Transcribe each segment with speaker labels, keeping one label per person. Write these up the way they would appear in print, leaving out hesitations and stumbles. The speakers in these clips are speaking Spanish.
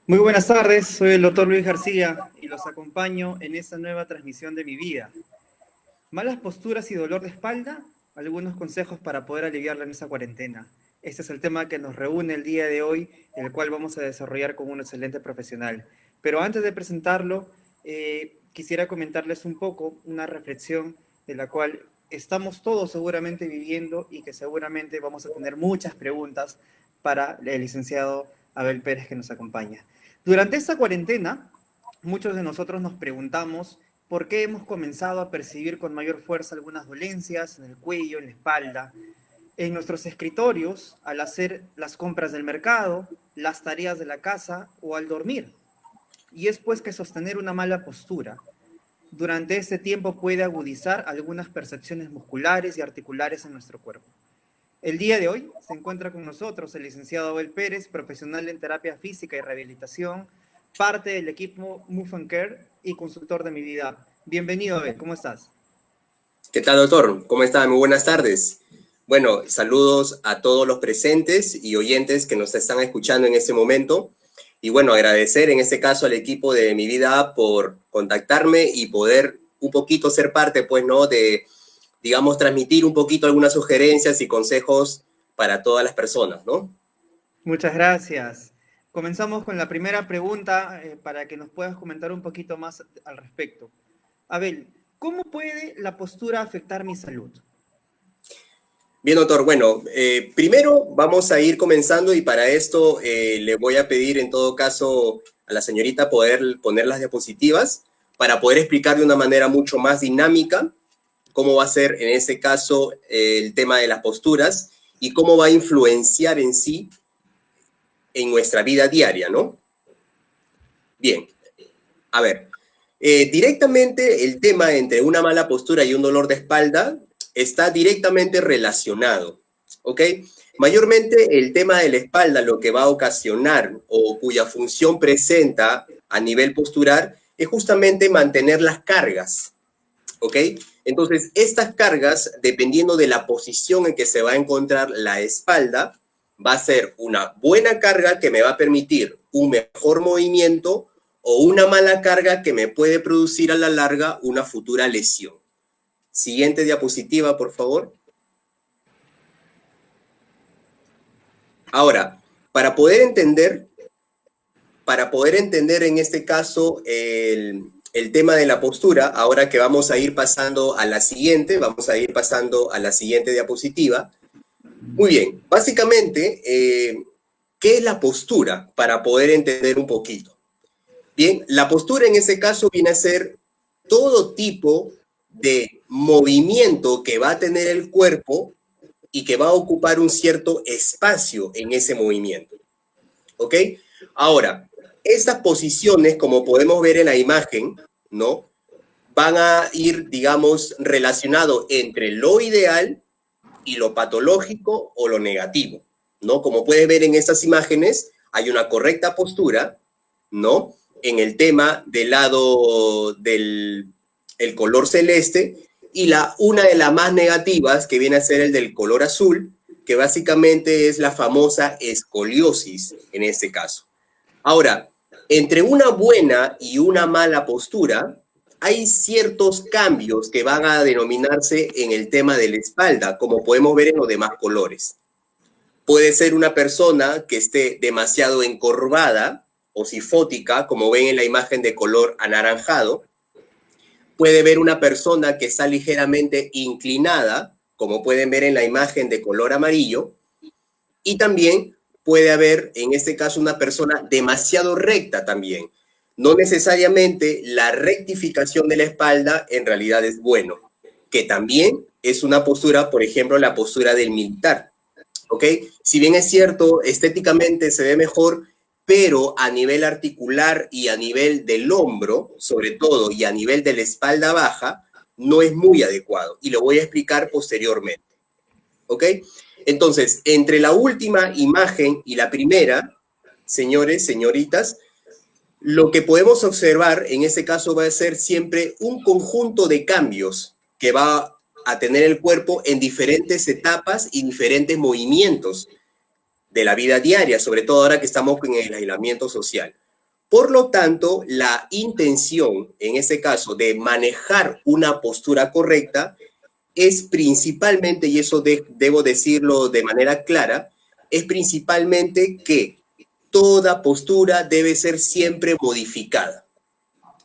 Speaker 1: Muy buenas tardes, soy el doctor Luis García y los acompaño en esta nueva transmisión de mi vida. Malas posturas y dolor de espalda, algunos consejos para poder aliviarla en esta cuarentena. Este es el tema que nos reúne el día de hoy, el cual vamos a desarrollar con un excelente profesional. Pero antes de presentarlo, quisiera comentarles un poco una reflexión de la cual estamos todos seguramente viviendo y que seguramente vamos a tener muchas preguntas para el licenciado Abel Pérez que nos acompaña. Durante esta cuarentena, muchos de nosotros nos preguntamos por qué hemos comenzado a percibir con mayor fuerza algunas dolencias en el cuello, en la espalda, en nuestros escritorios, al hacer las compras del mercado, las tareas de la casa o al dormir. Y es pues que sostener una mala postura durante este tiempo puede agudizar algunas percepciones musculares y articulares en nuestro cuerpo. El día de hoy se encuentra con nosotros el licenciado Abel Pérez, profesional en terapia física y rehabilitación, parte del equipo Move and Care y consultor de mi vida. Bienvenido, Abel, ¿cómo estás?
Speaker 2: ¿Qué tal, doctor? ¿Cómo está? Muy buenas tardes. Bueno, saludos a todos los presentes y oyentes que nos están escuchando en este momento. Y bueno, agradecer en este caso al equipo de Mi Vida App por contactarme y poder un poquito ser parte, pues, ¿no? De, digamos, transmitir un poquito algunas sugerencias y consejos para todas las personas, ¿no?
Speaker 1: Muchas gracias. Comenzamos con la primera pregunta para que nos puedas comentar un poquito más al respecto. Abel, ¿cómo puede la postura afectar mi salud?
Speaker 2: Bien, doctor. Bueno, primero vamos a ir comenzando y para esto le voy a pedir en todo caso a la señorita poder poner las diapositivas para poder explicar de una manera mucho más dinámica cómo va a ser en este caso el tema de las posturas y cómo va a influenciar en sí en nuestra vida diaria, ¿no? Bien, a ver, directamente el tema entre una mala postura y un dolor de espalda está directamente relacionado, ¿ok? Mayormente el tema de la espalda lo que va a ocasionar o cuya función presenta a nivel postural es justamente mantener las cargas, ¿ok? Entonces, estas cargas, dependiendo de la posición en que se va a encontrar la espalda, va a ser una buena carga que me va a permitir un mejor movimiento o una mala carga que me puede producir a la larga una futura lesión. Siguiente diapositiva, por favor. Ahora, para poder entender en este caso el tema de la postura, ahora que vamos a ir pasando a la siguiente, vamos a ir pasando a la siguiente diapositiva. Muy bien, básicamente, ¿qué es la postura? Para poder entender un poquito. Bien, la postura en ese caso viene a ser todo tipo de movimiento que va a tener el cuerpo y que va a ocupar un cierto espacio en ese movimiento. ¿Ok? Ahora, estas posiciones, como podemos ver en la imagen, ¿no? Van a ir, digamos, relacionado entre lo ideal y lo patológico o lo negativo, ¿no? Como puedes ver en estas imágenes, hay una correcta postura, ¿no? En el tema del lado del el color celeste y una de las más negativas que viene a ser el del color azul, que básicamente es la famosa escoliosis en este caso. Ahora, entre una buena y una mala postura, hay ciertos cambios que van a denominarse en el tema de la espalda, como podemos ver en los demás colores. Puede ser una persona que esté demasiado encorvada o sifótica, como ven en la imagen de color anaranjado. Puede ver una persona que está ligeramente inclinada, como pueden ver en la imagen de color amarillo. Y también puede haber, en este caso, una persona demasiado recta también. No necesariamente la rectificación de la espalda en realidad es bueno, que también es una postura, por ejemplo, la postura del militar, ¿ok? Si bien es cierto, estéticamente se ve mejor, pero a nivel articular y a nivel del hombro, sobre todo, y a nivel de la espalda baja, no es muy adecuado. Y lo voy a explicar posteriormente, ¿ok? Entonces, entre la última imagen y la primera, señores, señoritas, lo que podemos observar en este caso va a ser siempre un conjunto de cambios que va a tener el cuerpo en diferentes etapas y diferentes movimientos de la vida diaria, sobre todo ahora que estamos en el aislamiento social. Por lo tanto, la intención, en este caso, de manejar una postura correcta es principalmente, y eso debo decirlo de manera clara, es principalmente que toda postura debe ser siempre modificada.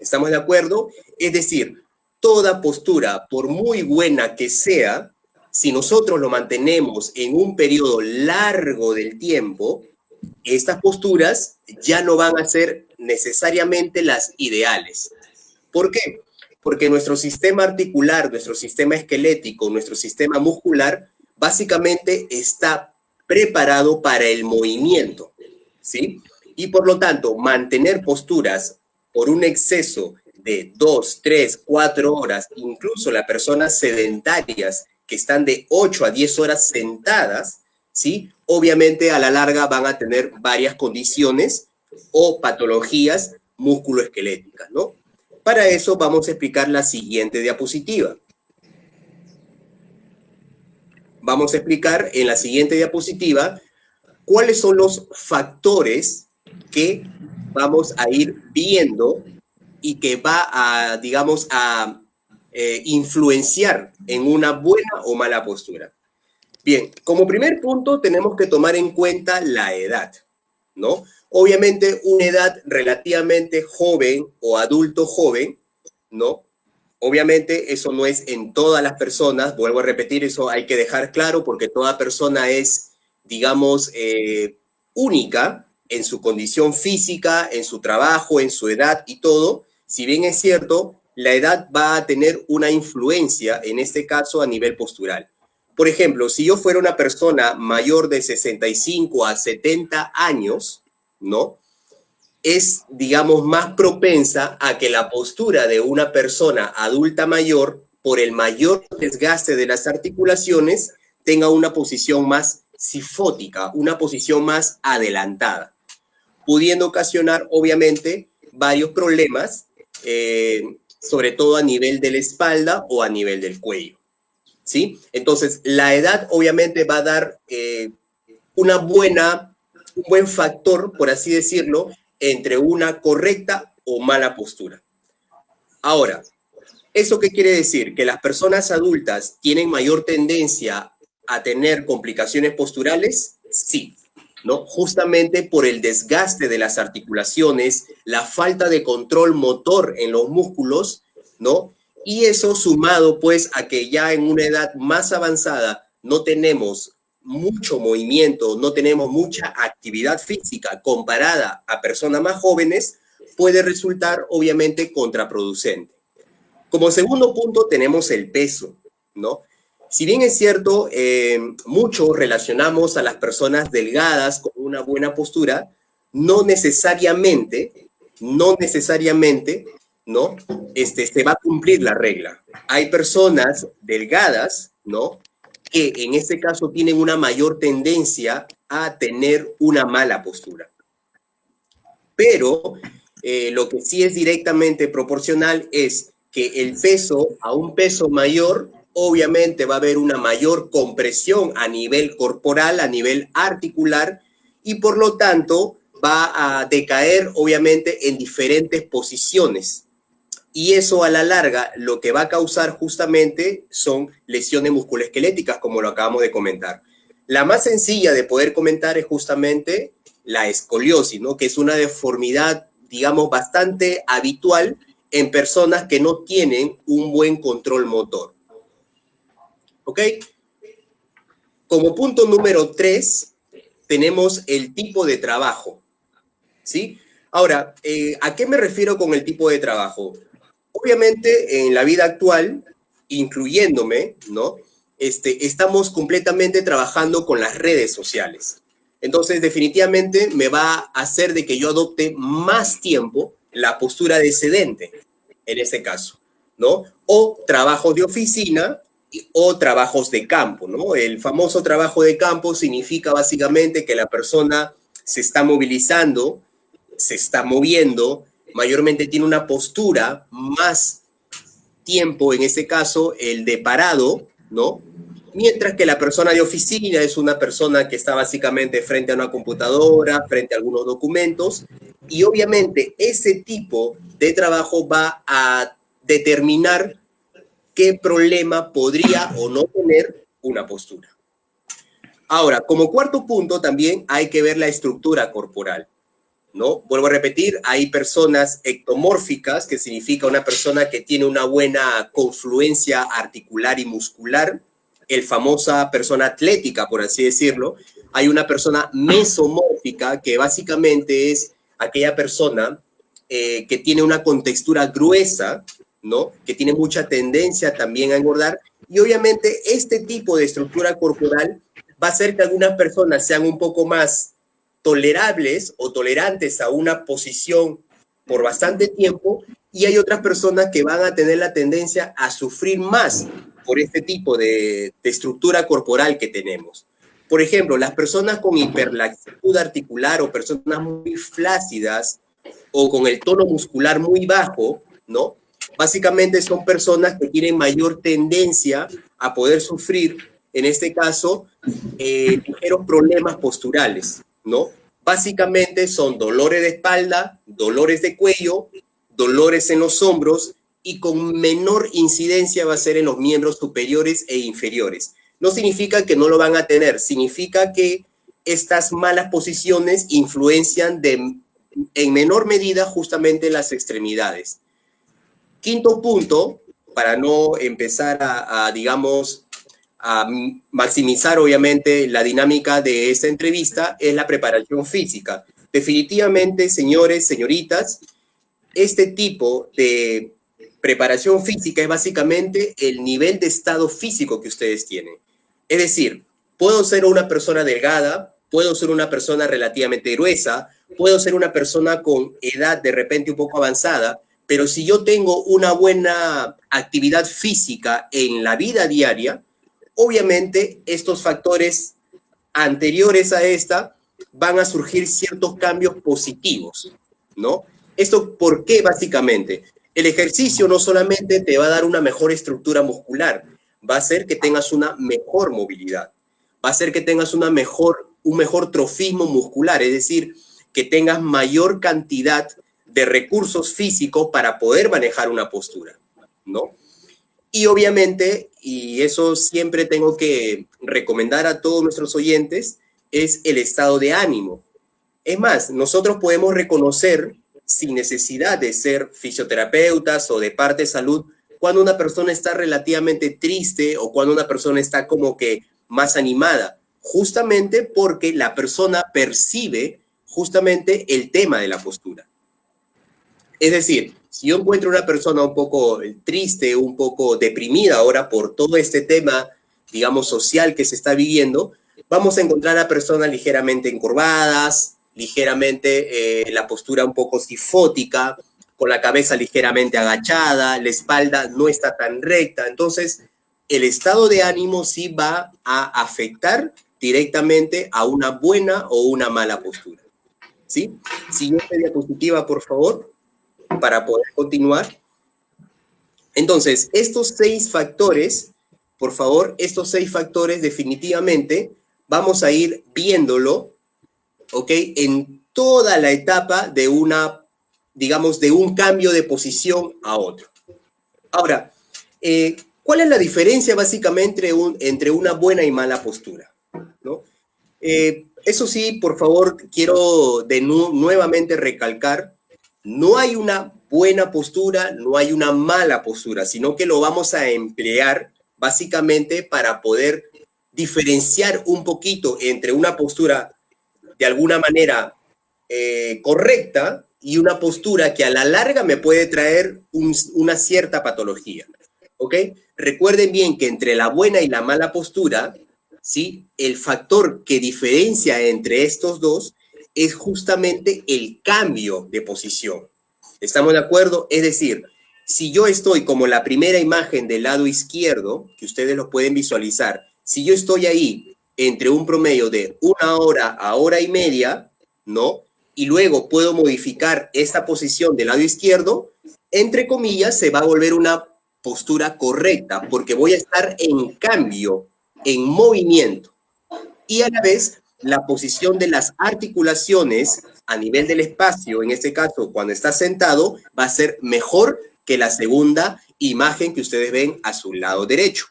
Speaker 2: ¿Estamos de acuerdo? Es decir, toda postura, por muy buena que sea, si nosotros lo mantenemos en un periodo largo del tiempo, estas posturas ya no van a ser necesariamente las ideales. ¿Por qué? Porque nuestro sistema articular, nuestro sistema esquelético, nuestro sistema muscular, básicamente está preparado para el movimiento, ¿sí? Y por lo tanto, mantener posturas por un exceso de 2, 3, 4 horas, incluso las personas sedentarias que están de 8 a 10 horas sentadas, ¿sí? Obviamente a la larga van a tener varias condiciones o patologías musculoesqueléticas, ¿no? Para eso vamos a explicar la siguiente diapositiva. Vamos a explicar en la siguiente diapositiva cuáles son los factores que vamos a ir viendo y que va a, digamos, a influenciar en una buena o mala postura. Bien, como primer punto tenemos que tomar en cuenta la edad, ¿no? Obviamente una edad relativamente joven o adulto joven, ¿no? Obviamente eso no es en todas las personas, vuelvo a repetir, eso hay que dejar claro porque toda persona es, digamos, única en su condición física, en su trabajo, en su edad y todo. Si bien es cierto, la edad va a tener una influencia, en este caso, a nivel postural. Por ejemplo, si yo fuera una persona mayor de 65 a 70 años, ¿no? Es, digamos, más propensa a que la postura de una persona adulta mayor, por el mayor desgaste de las articulaciones, tenga una posición más cifótica, una posición más adelantada, pudiendo ocasionar, obviamente, varios problemas, sobre todo a nivel de la espalda o a nivel del cuello, ¿sí? Entonces, la edad obviamente va a dar un buen factor, por así decirlo, entre una correcta o mala postura. Ahora, ¿eso qué quiere decir? ¿Que las personas adultas tienen mayor tendencia a tener complicaciones posturales? Sí, ¿no? Justamente por el desgaste de las articulaciones, la falta de control motor en los músculos, ¿no? Y eso sumado pues a que ya en una edad más avanzada no tenemos mucho movimiento, no tenemos mucha actividad física comparada a personas más jóvenes, puede resultar obviamente contraproducente. Como segundo punto tenemos el peso, ¿no? Si bien es cierto, mucho relacionamos a las personas delgadas con una buena postura, no necesariamente, ¿no? Se va a cumplir la regla. Hay personas delgadas, ¿no? Que en este caso tienen una mayor tendencia a tener una mala postura. Pero lo que sí es directamente proporcional es que el peso, a un peso mayor, obviamente va a haber una mayor compresión a nivel corporal, a nivel articular, y por lo tanto va a decaer obviamente en diferentes posiciones. Y eso a la larga lo que va a causar justamente son lesiones musculoesqueléticas, como lo acabamos de comentar. La más sencilla de poder comentar es justamente la escoliosis, ¿no? Que es una deformidad, digamos, bastante habitual en personas que no tienen un buen control motor. ¿Ok? Como punto número 3, tenemos el tipo de trabajo, ¿sí? Ahora, ¿a qué me refiero con el tipo de trabajo? Obviamente, en la vida actual, incluyéndome, ¿no? Estamos completamente trabajando con las redes sociales. Entonces, definitivamente me va a hacer de que yo adopte más tiempo la postura de sedente, en este caso, ¿no? O trabajos de oficina o trabajos de campo, ¿no? El famoso trabajo de campo significa básicamente que la persona se está movilizando, se está moviendo, mayormente tiene una postura más tiempo, en este caso, el de parado, ¿no? Mientras que la persona de oficina es una persona que está básicamente frente a una computadora, frente a algunos documentos, y obviamente ese tipo de trabajo va a determinar qué problema podría o no tener una postura. Ahora, como cuarto punto también hay que ver la estructura corporal, ¿no? Vuelvo a repetir, hay personas ectomórficas, que significa una persona que tiene una buena confluencia articular y muscular, el famosa persona atlética, por así decirlo. Hay una persona mesomórfica, que básicamente es aquella persona que tiene una contextura gruesa, ¿no? Que tiene mucha tendencia también a engordar. Y obviamente este tipo de estructura corporal va a hacer que algunas personas sean un poco más tolerables o tolerantes a una posición por bastante tiempo, y hay otras personas que van a tener la tendencia a sufrir más por este tipo de estructura corporal que tenemos. Por ejemplo, las personas con hiperlaxitud articular o personas muy flácidas o con el tono muscular muy bajo, ¿no? Básicamente son personas que tienen mayor tendencia a poder sufrir, en este caso, ligeros problemas posturales, ¿no? Básicamente son dolores de espalda, dolores de cuello, dolores en los hombros, y con menor incidencia va a ser en los miembros superiores e inferiores. No significa que no lo van a tener, significa que estas malas posiciones influencian en menor medida justamente las extremidades. Quinto punto, para no empezar digamos, a maximizar obviamente la dinámica de esta entrevista, es la preparación física. Definitivamente, señores, señoritas, este tipo de preparación física es básicamente el nivel de estado físico que ustedes tienen. Es decir, puedo ser una persona delgada, puedo ser una persona relativamente gruesa, puedo ser una persona con edad de repente un poco avanzada, pero si yo tengo una buena actividad física en la vida diaria, obviamente estos factores anteriores a esta van a surgir ciertos cambios positivos, ¿no? ¿Esto por qué básicamente? El ejercicio no solamente te va a dar una mejor estructura muscular, va a hacer que tengas una mejor movilidad, va a hacer que tengas un mejor trofismo muscular, es decir, que tengas mayor cantidad de recursos físicos para poder manejar una postura, ¿no? Y obviamente, y eso siempre tengo que recomendar a todos nuestros oyentes, es el estado de ánimo. Es más, nosotros podemos reconocer, sin necesidad de ser fisioterapeutas o de parte de salud, cuando una persona está relativamente triste o cuando una persona está como que más animada, justamente porque la persona percibe justamente el tema de la postura. Es decir, si yo encuentro una persona un poco triste, un poco deprimida ahora por todo este tema, digamos, social que se está viviendo, vamos a encontrar a personas ligeramente encorvadas, ligeramente la postura un poco sifótica, con la cabeza ligeramente agachada, la espalda no está tan recta. Entonces, el estado de ánimo sí va a afectar directamente a una buena o una mala postura. ¿Sí? Siguiente diapositiva, por favor, para poder continuar. Entonces, estos 6 factores, por favor, estos 6 factores definitivamente vamos a ir viéndolo, ¿ok? En toda la etapa de digamos, de un cambio de posición a otro. Ahora, ¿cuál es la diferencia básicamente entre una buena y mala postura? ¿No? Eso sí, por favor, quiero nuevamente recalcar, no hay una buena postura, no hay una mala postura, sino que lo vamos a emplear básicamente para poder diferenciar un poquito entre una postura de alguna manera correcta y una postura que a la larga me puede traer una cierta patología. ¿Ok? Recuerden bien que entre la buena y la mala postura, ¿sí? El factor que diferencia entre estos dos es justamente el cambio de posición. ¿Estamos de acuerdo? Es decir, si yo estoy como la primera imagen del lado izquierdo, que ustedes lo pueden visualizar, si yo estoy ahí entre un promedio de 1 hora a hora y media, ¿no? Y luego puedo modificar esta posición del lado izquierdo, entre comillas, se va a volver una postura correcta, porque voy a estar en cambio, en movimiento. Y a la vez, la posición de las articulaciones a nivel del espacio, en este caso, cuando está sentado, va a ser mejor que la segunda imagen que ustedes ven a su lado derecho.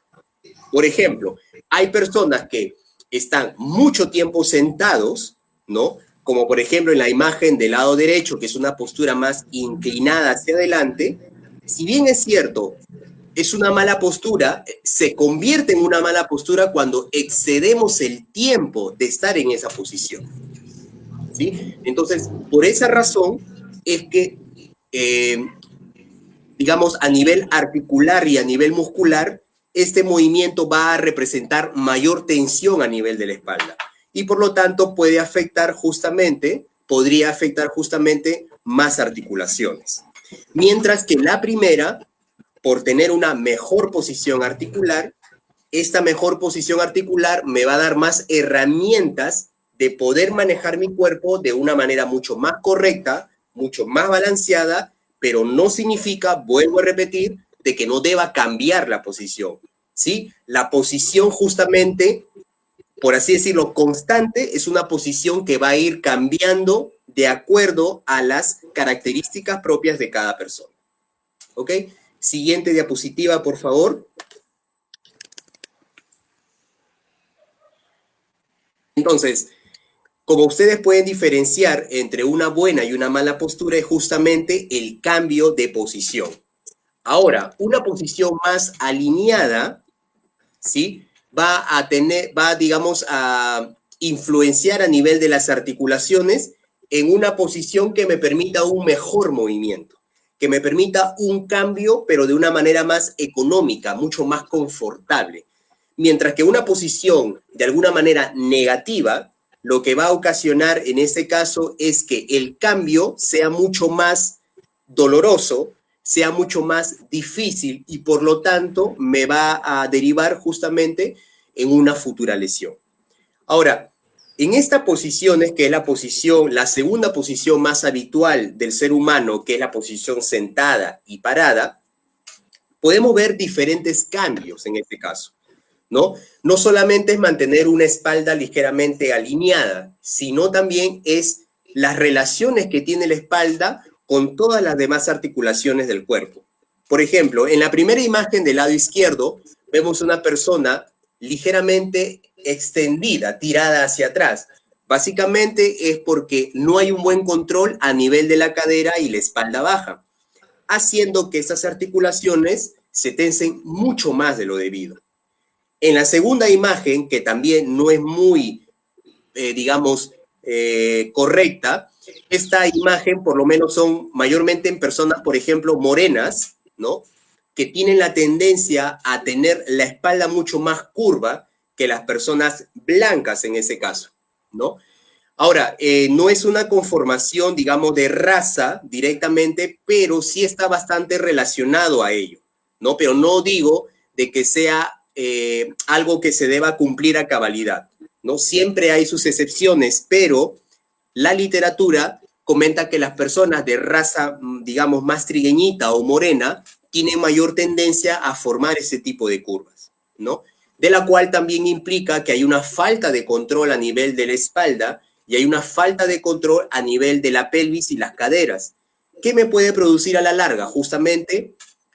Speaker 2: Por ejemplo, hay personas que están mucho tiempo sentados, ¿no? Como por ejemplo en la imagen del lado derecho, que es una postura más inclinada hacia adelante. Si bien es cierto, es una mala postura, se convierte en una mala postura cuando excedemos el tiempo de estar en esa posición, ¿sí? Entonces, por esa razón es que, digamos, a nivel articular y a nivel muscular, este movimiento va a representar mayor tensión a nivel de la espalda. Y por lo tanto podría afectar justamente más articulaciones. Mientras que la primera, por tener una mejor posición articular, esta mejor posición articular me va a dar más herramientas de poder manejar mi cuerpo de una manera mucho más correcta, mucho más balanceada, pero no significa, vuelvo a repetir, de que no deba cambiar la posición, ¿sí? La posición justamente, por así decirlo, constante, es una posición que va a ir cambiando de acuerdo a las características propias de cada persona, ¿ok? Siguiente diapositiva, por favor. Entonces, como ustedes pueden diferenciar entre una buena y una mala postura es justamente el cambio de posición. Ahora, una posición más alineada, ¿sí? Digamos, a influenciar a nivel de las articulaciones en una posición que me permita un mejor movimiento, que me permita un cambio, pero de una manera más económica, mucho más confortable. Mientras que una posición de alguna manera negativa, lo que va a ocasionar en este caso es que el cambio sea mucho más doloroso, sea mucho más difícil y por lo tanto me va a derivar justamente en una futura lesión. Ahora, en esta posición, que es la segunda posición más habitual del ser humano, que es la posición sentada y parada, podemos ver diferentes cambios en este caso, ¿no? No solamente es mantener una espalda ligeramente alineada, sino también es las relaciones que tiene la espalda con todas las demás articulaciones del cuerpo. Por ejemplo, en la primera imagen del lado izquierdo vemos una persona ligeramente extendida, tirada hacia atrás. Básicamente es porque no hay un buen control a nivel de la cadera y la espalda baja, haciendo que esas articulaciones se tensen mucho más de lo debido. En la segunda imagen, que también no es muy, digamos, correcta, esta imagen por lo menos son mayormente en personas, por ejemplo, morenas, ¿no? Que tienen la tendencia a tener la espalda mucho más curva que las personas blancas en ese caso, ¿no? Ahora, no es una conformación, digamos, de raza directamente, pero sí está bastante relacionado a ello, ¿no? Pero no digo de que sea algo que se deba cumplir a cabalidad, ¿no? Siempre hay sus excepciones, pero la literatura comenta que las personas de raza, digamos, más trigueñita o morena tienen mayor tendencia a formar ese tipo de curvas, ¿no? De la cual también implica que hay una falta de control a nivel de la espalda y hay una falta de control a nivel de la pelvis y las caderas. ¿Qué me puede producir a la larga? Justamente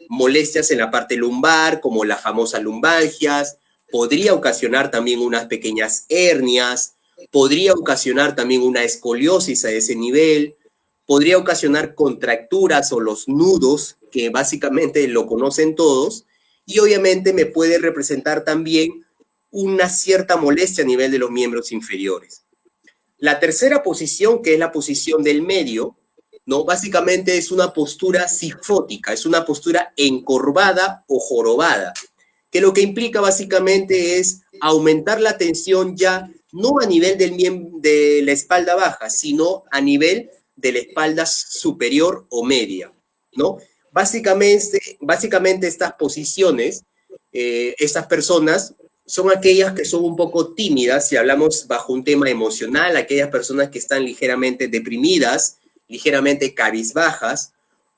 Speaker 2: molestias en la parte lumbar, como las famosas lumbalgias, podría ocasionar también unas pequeñas hernias, podría ocasionar también una escoliosis a ese nivel, podría ocasionar contracturas o los nudos, que básicamente lo conocen todos, y obviamente me puede representar también una cierta molestia a nivel de los miembros inferiores. La tercera posición, que es la posición del medio, ¿no? Básicamente es una postura sifótica, es una postura encorvada o jorobada, que lo que implica básicamente es aumentar la tensión ya no a nivel de la espalda baja, sino a nivel de la espalda superior o media, ¿no? Básicamente estas posiciones, estas personas son aquellas que son un poco tímidas, si hablamos bajo un tema emocional, aquellas personas que están ligeramente deprimidas, ligeramente cabizbajas,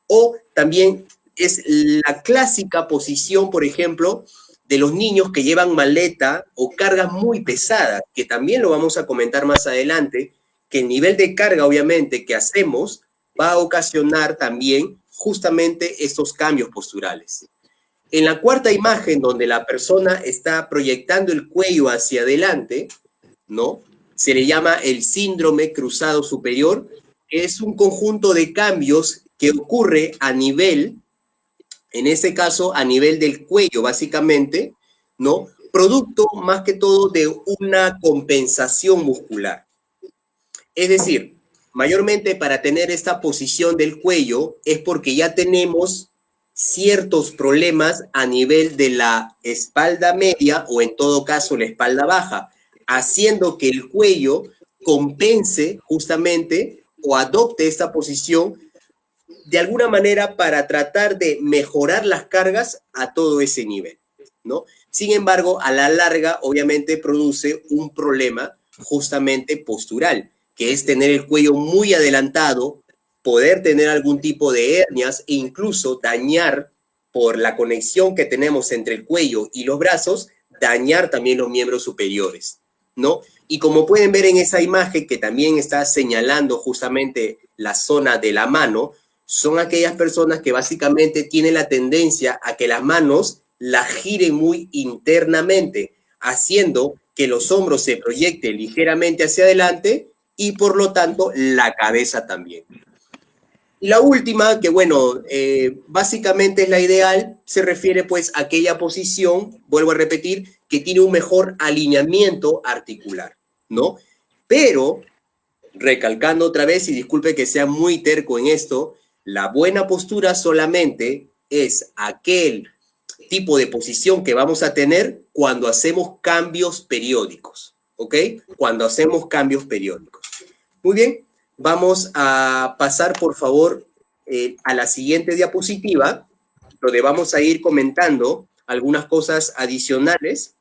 Speaker 2: o también es la clásica posición, por ejemplo, de los niños que llevan maleta o cargas muy pesadas, que también lo vamos a comentar más adelante, que el nivel de carga, obviamente, que hacemos va a ocasionar también justamente estos cambios posturales. En la cuarta imagen, donde la persona está proyectando el cuello hacia adelante, ¿no? Se le llama el síndrome cruzado superior, que es un conjunto de cambios que ocurre a nivel, en este caso, a nivel del cuello, básicamente, ¿no? Producto más que todo de una compensación muscular. Es decir, mayormente para tener esta posición del cuello es porque ya tenemos ciertos problemas a nivel de la espalda media o en todo caso la espalda baja, haciendo que el cuello compense justamente o adopte esta posición de alguna manera para tratar de mejorar las cargas a todo ese nivel, ¿no? Sin embargo, a la larga, obviamente, produce un problema justamente postural, que es tener el cuello muy adelantado, poder tener algún tipo de hernias e incluso dañar por la conexión que tenemos entre el cuello y los brazos, dañar también los miembros superiores, ¿no? Y como pueden ver en esa imagen que también está señalando justamente la zona de la mano, son aquellas personas que básicamente tienen la tendencia a que las manos las giren muy internamente, haciendo que los hombros se proyecten ligeramente hacia adelante y por lo tanto la cabeza también. Y la última, que bueno, básicamente es la ideal, se refiere pues a aquella posición, vuelvo a repetir, que tiene un mejor alineamiento articular, ¿no? Pero, recalcando otra vez, y disculpe que sea muy terco en esto, la buena postura solamente es aquel tipo de posición que vamos a tener cuando hacemos cambios periódicos, ¿ok? Cuando hacemos cambios periódicos. Muy bien, vamos a pasar, por favor, a la siguiente diapositiva, donde vamos a ir comentando algunas cosas adicionales,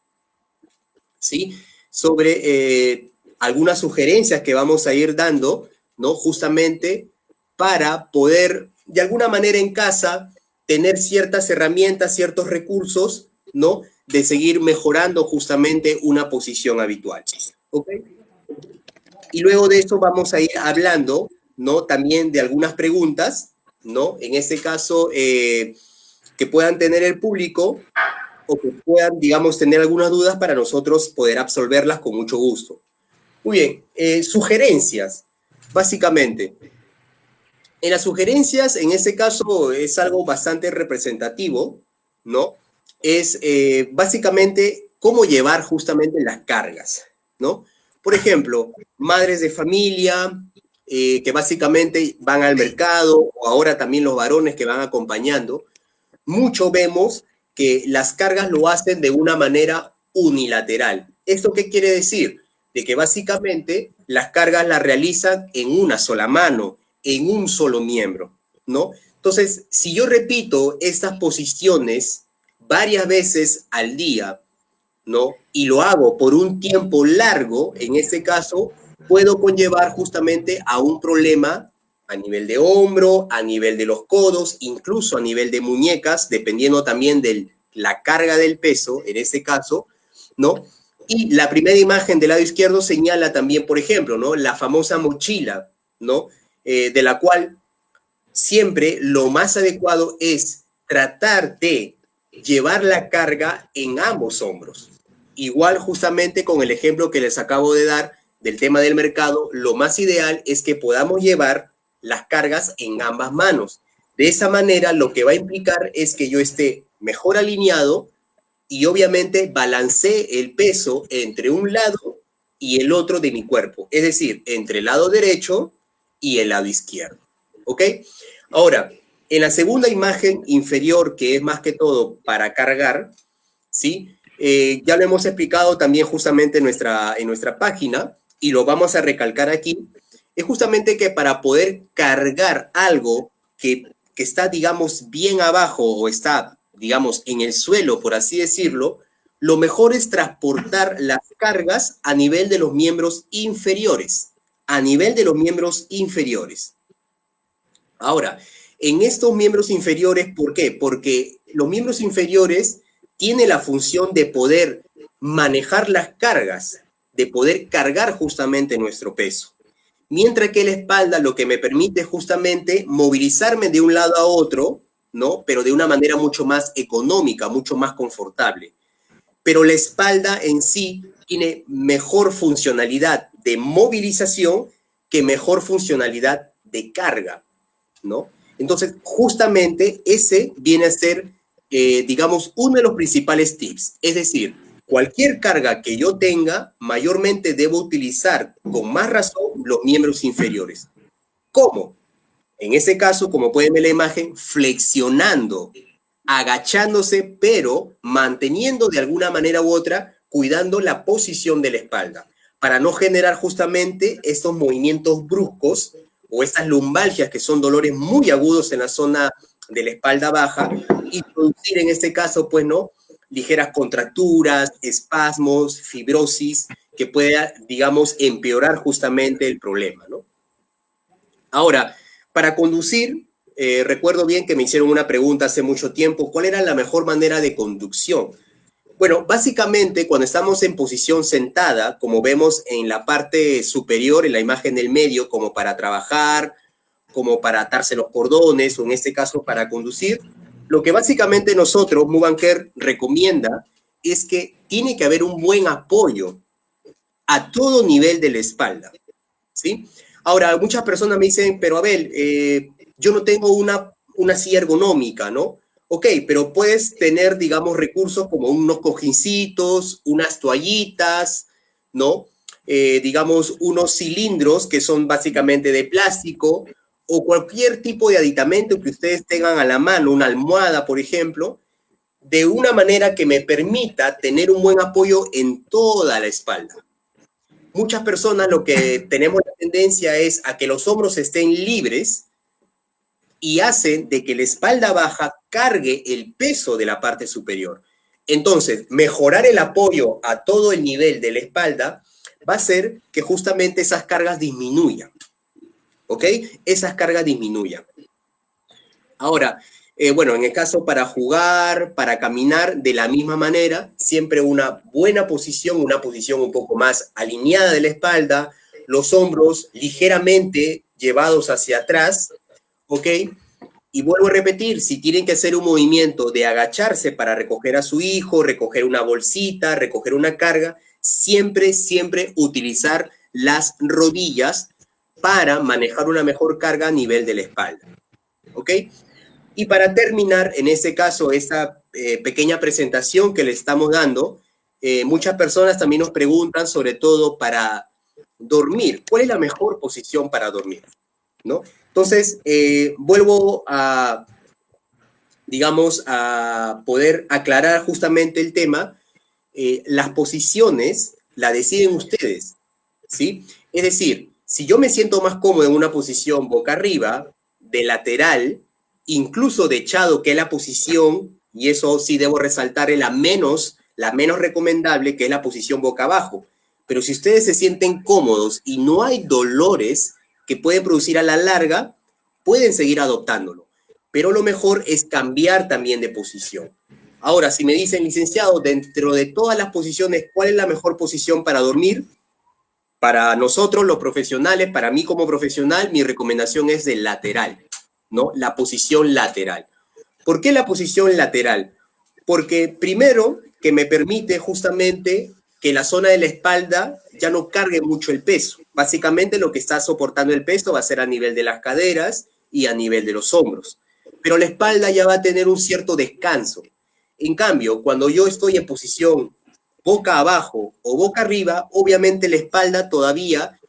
Speaker 2: ¿sí? Sobre algunas sugerencias que vamos a ir dando, ¿no? Justamente para poder, de alguna manera en casa, tener ciertas herramientas, ciertos recursos, ¿no? De seguir mejorando justamente una posición habitual, ¿ok? Y luego de eso vamos a ir hablando, ¿no? También de algunas preguntas, ¿no? En este caso, que puedan tener el público o que puedan, digamos, tener algunas dudas para nosotros poder absolverlas con mucho gusto. Muy bien, sugerencias, básicamente. En las sugerencias, en este caso, es algo bastante representativo, ¿no? Es básicamente cómo llevar justamente las cargas, ¿no? Por ejemplo, madres de familia que básicamente van al mercado, o ahora también los varones que van acompañando, mucho vemos que las cargas lo hacen de una manera unilateral. ¿Esto qué quiere decir? De que básicamente las cargas las realizan en una sola mano, en un solo miembro, ¿no? Entonces, si yo repito estas posiciones varias veces al día, ¿no? Y lo hago por un tiempo largo, en este caso, puedo conllevar justamente a un problema a nivel de hombro, a nivel de los codos, incluso a nivel de muñecas, dependiendo también de la carga del peso, en este caso, ¿no? Y la primera imagen del lado izquierdo señala también, por ejemplo, ¿no? La famosa mochila, ¿no? De la cual siempre lo más adecuado es tratar de llevar la carga en ambos hombros. Igual justamente con el ejemplo que les acabo de dar del tema del mercado, lo más ideal es que podamos llevar las cargas en ambas manos. De esa manera lo que va a implicar es que yo esté mejor alineado y obviamente balancee el peso entre un lado y el otro de mi cuerpo, es decir, entre el lado derecho y el lado izquierdo. ¿Ok? Ahora, en la segunda imagen inferior, que es más que todo para cargar, ¿sí? Ya lo hemos explicado también justamente en nuestra página y lo vamos a recalcar aquí, es justamente que para poder cargar algo que está, digamos, bien abajo o está, digamos, en el suelo, por así decirlo, lo mejor es transportar las cargas a nivel de los miembros inferiores, a nivel de los miembros inferiores. Ahora, en estos miembros inferiores, ¿por qué? Porque los miembros inferiores tienen la función de poder manejar las cargas, de poder cargar justamente nuestro peso. mientras que la espalda lo que me permite es justamente movilizarme de un lado a otro, ¿no? Pero de una manera mucho más económica, mucho más confortable. Pero la espalda en sí tiene mejor funcionalidad de movilización que mejor funcionalidad de carga, ¿no? Entonces, justamente ese viene a ser, digamos, uno de los principales tips. Es decir, cualquier carga que yo tenga, mayormente debo utilizar con más razón los miembros inferiores. ¿Cómo? En ese caso, como pueden ver en la imagen, flexionando, agachándose, pero manteniendo de alguna manera u otra, cuidando la posición de la espalda, para no generar justamente estos movimientos bruscos o estas lumbalgias que son dolores muy agudos en la zona de la espalda baja y producir en este caso, pues, ¿no? Ligeras contracturas, espasmos, fibrosis, que pueda, digamos, empeorar justamente el problema, ¿no? Ahora, para conducir, recuerdo bien que me hicieron una pregunta hace mucho tiempo, ¿cuál era la mejor manera de conducción? Bueno, básicamente cuando estamos en posición sentada, como vemos en la parte superior, en la imagen del medio, como para trabajar, como para atarse los cordones, o en este caso para conducir, lo que básicamente nosotros, Mubanker, recomienda es que tiene que haber un buen apoyo a todo nivel de la espalda, ¿sí? Ahora, muchas personas me dicen, pero Abel, yo no tengo una silla ergonómica, ¿no? Ok, pero puedes tener, digamos, recursos como unos cojincitos, unas toallitas, ¿no? Digamos, unos cilindros que son básicamente de plástico o cualquier tipo de aditamento que ustedes tengan a la mano, una almohada, por ejemplo, de una manera que me permita tener un buen apoyo en toda la espalda. Muchas personas lo que tenemos la tendencia es a que los hombros estén libres y hacen de que la espalda baja cargue el peso de la parte superior. Entonces, mejorar el apoyo a todo el nivel de la espalda va a hacer que justamente esas cargas disminuyan, ¿ok? Esas cargas disminuyan. Ahora, bueno, en el caso para jugar, para caminar, de la misma manera, siempre una buena posición, una posición un poco más alineada de la espalda, los hombros ligeramente llevados hacia atrás, ¿ok? Y vuelvo a repetir, si tienen que hacer un movimiento de agacharse para recoger a su hijo, recoger una bolsita, recoger una carga, siempre, siempre utilizar las rodillas para manejar una mejor carga a nivel de la espalda, ¿ok? Y para terminar, en este caso, esta pequeña presentación que le estamos dando, muchas personas también nos preguntan, sobre todo para dormir, ¿cuál es la mejor posición para dormir? ¿No? Entonces, vuelvo a, digamos, a poder aclarar justamente el tema. Las posiciones las deciden ustedes, ¿sí? Es decir, si yo me siento más cómodo en una posición boca arriba, de lateral, incluso de echado, que es la posición, y eso sí debo resaltar, es la menos recomendable, que es la posición boca abajo. Pero si ustedes se sienten cómodos y no hay dolores que pueden producir a la larga, pueden seguir adoptándolo. Pero lo mejor es cambiar también de posición. Ahora, si me dicen, licenciado, dentro de todas las posiciones, ¿cuál es la mejor posición para dormir? Para nosotros, los profesionales, para mí como profesional, mi recomendación es de lateral, ¿no? La posición lateral. ¿Por qué la posición lateral? Porque primero, que me permite justamente que la zona de la espalda ya no cargue mucho el peso. Básicamente lo que está soportando el peso va a ser a nivel de las caderas y a nivel de los hombros. Pero la espalda ya va a tener un cierto descanso. En cambio, cuando yo estoy en posición boca abajo o boca arriba, obviamente la espalda todavía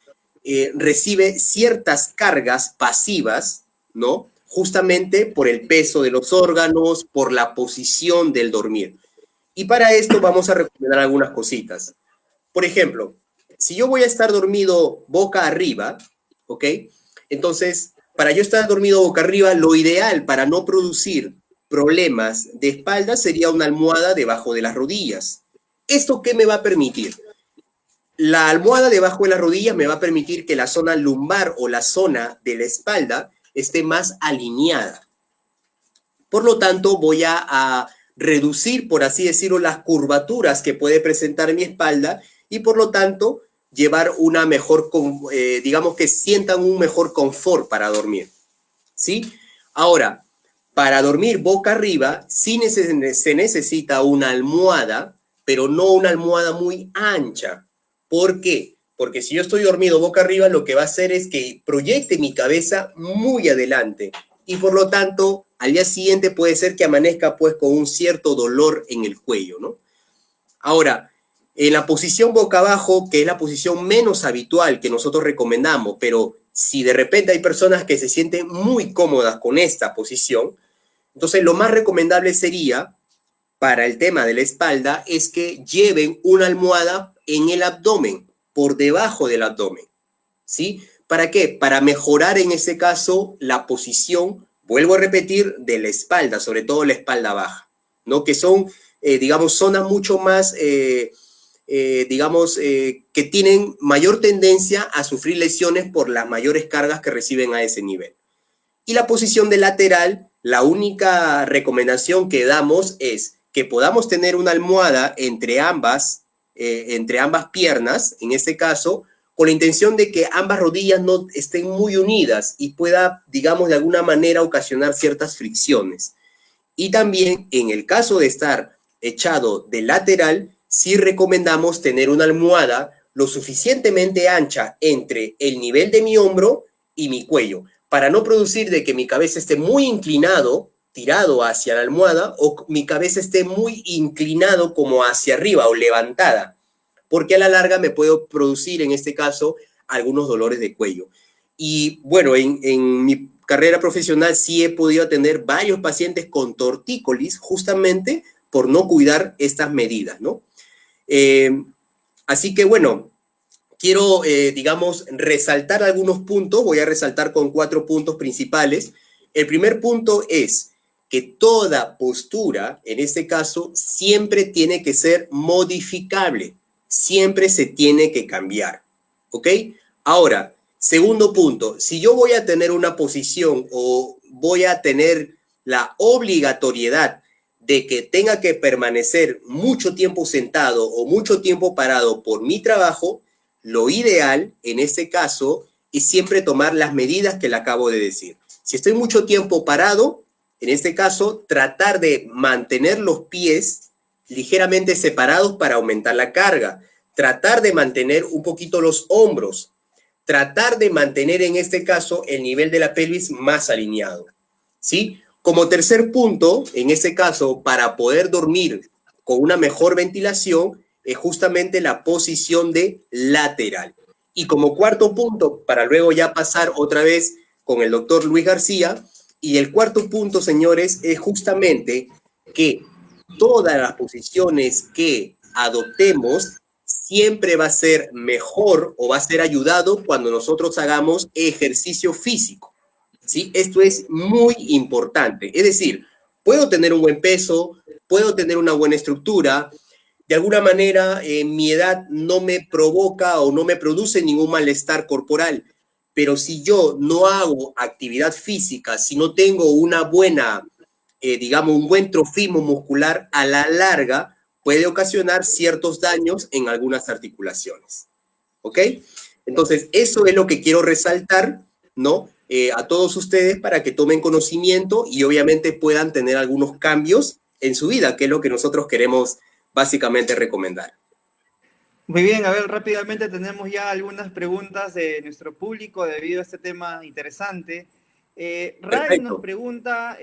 Speaker 2: recibe ciertas cargas pasivas, ¿no? Justamente por el peso de los órganos, por la posición del dormir. Y para esto vamos a recomendar algunas cositas. Por ejemplo, si yo voy a estar dormido boca arriba, ¿ok? Entonces, para yo estar dormido boca arriba, lo ideal para no producir problemas de espalda sería una almohada debajo de las rodillas. ¿Esto qué me va a permitir? La almohada debajo de las rodillas me va a permitir que la zona lumbar o la zona de la espalda esté más alineada. Por lo tanto, voy a reducir, por así decirlo, las curvaturas que puede presentar mi espalda y por lo tanto llevar una mejor, digamos que sientan un mejor confort para dormir, ¿sí? Ahora, para dormir boca arriba, sí se necesita una almohada, pero no una almohada muy ancha. ¿Por qué? Porque si yo estoy dormido boca arriba, lo que va a hacer es que proyecte mi cabeza muy adelante y por lo tanto, al día siguiente puede ser que amanezca pues con un cierto dolor en el cuello, ¿no? Ahora, en la posición boca abajo, que es la posición menos habitual que nosotros recomendamos, pero si de repente hay personas que se sienten muy cómodas con esta posición, entonces lo más recomendable sería, para el tema de la espalda, es que lleven una almohada en el abdomen, por debajo del abdomen, ¿sí? ¿Para qué? Para mejorar en ese caso la posición, vuelvo a repetir, de la espalda, sobre todo la espalda baja, ¿no? Que son, digamos, zonas mucho más, digamos, que tienen mayor tendencia a sufrir lesiones por las mayores cargas que reciben a ese nivel. Y la posición de lateral, la única recomendación que damos es que podamos tener una almohada entre ambas piernas, en este caso, con la intención de que ambas rodillas no estén muy unidas y pueda, digamos, de alguna manera ocasionar ciertas fricciones. Y también en el caso de estar echado de lateral, sí recomendamos tener una almohada lo suficientemente ancha entre el nivel de mi hombro y mi cuello, para no producir de que mi cabeza esté muy inclinado, tirado hacia la almohada, o mi cabeza esté muy inclinado como hacia arriba o levantada, porque a la larga me puedo producir, en este caso, algunos dolores de cuello. Y bueno, en mi carrera profesional sí he podido atender varios pacientes con tortícolis justamente por no cuidar estas medidas, ¿no? Así que bueno, quiero, digamos, resaltar algunos puntos. Voy a resaltar con 4 puntos principales. El primer punto es que toda postura, en este caso, siempre tiene que ser modificable. Siempre se tiene que cambiar, ¿ok? Ahora, segundo punto, si yo voy a tener una posición o voy a tener la obligatoriedad de que tenga que permanecer mucho tiempo sentado o mucho tiempo parado por mi trabajo, lo ideal en este caso es siempre tomar las medidas que le acabo de decir. Si estoy mucho tiempo parado, en este caso, tratar de mantener los pies ligeramente separados para aumentar la carga, tratar de mantener un poquito los hombros, tratar de mantener en este caso el nivel de la pelvis más alineado, ¿sí? Como tercer punto, en este caso, para poder dormir con una mejor ventilación, es justamente la posición de lateral. Y como cuarto punto, para luego ya pasar otra vez con el doctor Luis García, y el cuarto punto, señores, es justamente que todas las posiciones que adoptemos siempre va a ser mejor o va a ser ayudado cuando nosotros hagamos ejercicio físico, ¿sí? Esto es muy importante. Es decir, puedo tener un buen peso, puedo tener una buena estructura, de alguna manera mi edad no me provoca o no me produce ningún malestar corporal, pero si yo no hago actividad física, si no tengo una buena, digamos, un buen trofismo muscular, a la larga puede ocasionar ciertos daños en algunas articulaciones. ¿Ok? Entonces, eso es lo que quiero resaltar, ¿no? A todos ustedes para que tomen conocimiento y obviamente puedan tener algunos cambios en su vida, que es lo que nosotros queremos básicamente recomendar.
Speaker 1: Muy bien, a ver, rápidamente tenemos ya algunas preguntas de nuestro público debido a este tema interesante. Ray nos
Speaker 2: Perfecto.
Speaker 1: pregunta,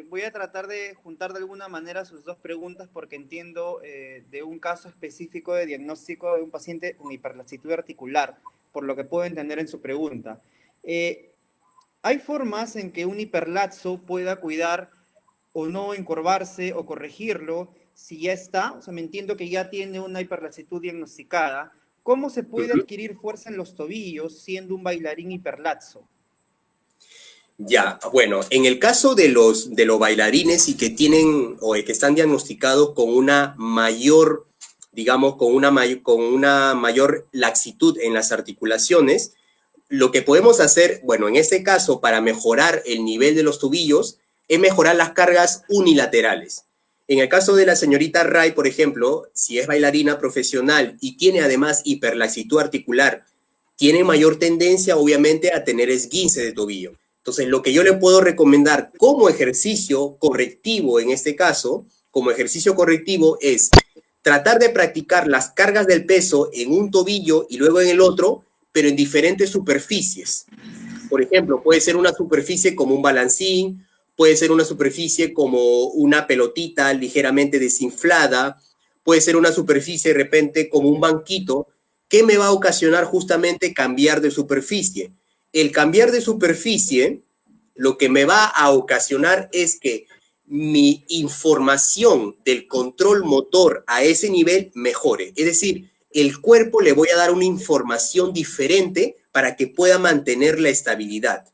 Speaker 1: voy a tratar de juntar de alguna manera sus dos preguntas porque entiendo de un caso específico de diagnóstico de un paciente con hiperlaxitud articular, por lo que puedo entender en su pregunta. ¿Hay formas en que un hiperlaxo pueda cuidar o no encorvarse o corregirlo si ya está? O sea, me entiendo que ya tiene una hiperlaxitud diagnosticada. ¿Cómo se puede adquirir fuerza en los tobillos siendo un bailarín hiperlaxo?
Speaker 2: Ya, bueno, en el caso de los bailarines y que tienen o que están diagnosticados con una mayor, digamos, con una mayor laxitud en las articulaciones, lo que podemos hacer, bueno, en este caso, para mejorar el nivel de los tobillos, es mejorar las cargas unilaterales. En el caso de la señorita Ray, por ejemplo, si es bailarina profesional y tiene además hiperlaxitud articular, tiene mayor tendencia, obviamente, a tener esguince de tobillo. Entonces, lo que yo le puedo recomendar como ejercicio correctivo en este caso, como ejercicio correctivo, es tratar de practicar las cargas del peso en un tobillo y luego en el otro, pero en diferentes superficies. Por ejemplo, puede ser una superficie como un balancín, puede ser una superficie como una pelotita ligeramente desinflada, puede ser una superficie de repente como un banquito, que me va a ocasionar justamente cambiar de superficie. El cambiar de superficie lo que me va a ocasionar es que mi información del control motor a ese nivel mejore. Es decir, el cuerpo le voy a dar una información diferente para que pueda mantener la estabilidad.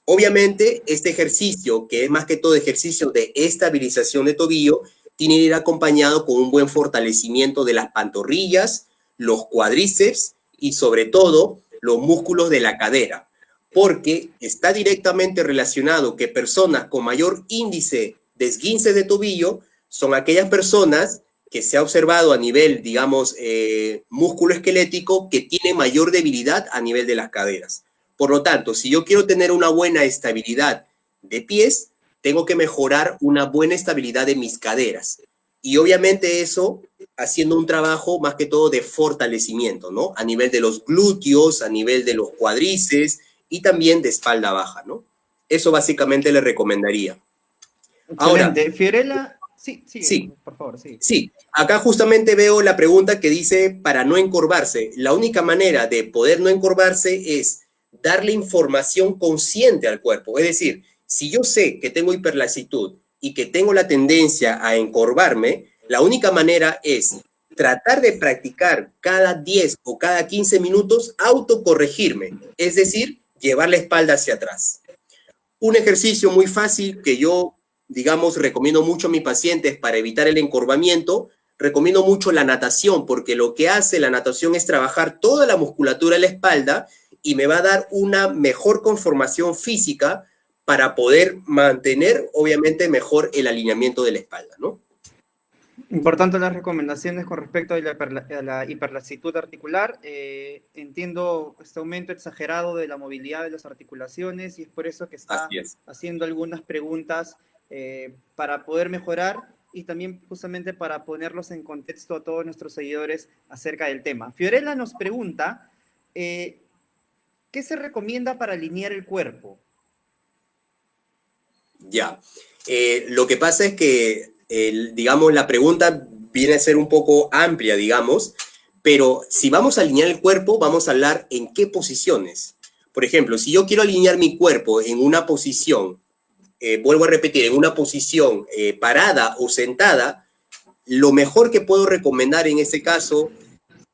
Speaker 2: Obviamente, este ejercicio, que es más que todo ejercicio de estabilización de tobillo, tiene que ir acompañado con un buen fortalecimiento de las pantorrillas, los cuádriceps y sobre todo los músculos de la cadera, porque está directamente relacionado que personas con mayor índice de esguince de tobillo son aquellas personas que se ha observado a nivel, digamos, músculo esquelético, que tiene mayor debilidad a nivel de las caderas. Por lo tanto, si yo quiero tener una buena estabilidad de pies, tengo que mejorar una buena estabilidad de mis caderas. Y obviamente eso haciendo un trabajo más que todo de fortalecimiento, ¿no? A nivel de los glúteos, a nivel de los cuádriceps y también de espalda baja, ¿no? Eso básicamente le recomendaría. Ahora,
Speaker 1: Excelente. Fiorella, sí, sigue,
Speaker 2: sí,
Speaker 1: por favor, sí.
Speaker 2: sí, acá justamente veo la pregunta que dice para no encorvarse. La única manera de poder no encorvarse es darle información consciente al cuerpo. Es decir, si yo sé que tengo hiperlaxitud y que tengo la tendencia a encorvarme, la única manera es tratar de practicar cada 10 o cada 15 minutos autocorregirme, es decir, llevar la espalda hacia atrás. Un ejercicio muy fácil que yo, digamos, recomiendo mucho a mis pacientes para evitar el encorvamiento, recomiendo mucho la natación, porque lo que hace la natación es trabajar toda la musculatura de la espalda y me va a dar una mejor conformación física para poder mantener, obviamente, mejor el alineamiento de la espalda, ¿no?
Speaker 1: Importante las recomendaciones con respecto a la hiperlaxitud articular. Entiendo este aumento exagerado de la movilidad de las articulaciones y es por eso que está
Speaker 2: Así es.
Speaker 1: haciendo algunas preguntas para poder mejorar y también justamente para ponerlos en contexto a todos nuestros seguidores acerca del tema. Fiorella nos pregunta, ¿qué se recomienda para alinear el cuerpo?
Speaker 2: Ya. Lo que pasa es que, digamos, la pregunta viene a ser un poco amplia, digamos, pero si vamos a alinear el cuerpo, vamos a hablar en qué posiciones. Por ejemplo, si yo quiero alinear mi cuerpo en una posición, vuelvo a repetir, en una posición parada o sentada, lo mejor que puedo recomendar en este caso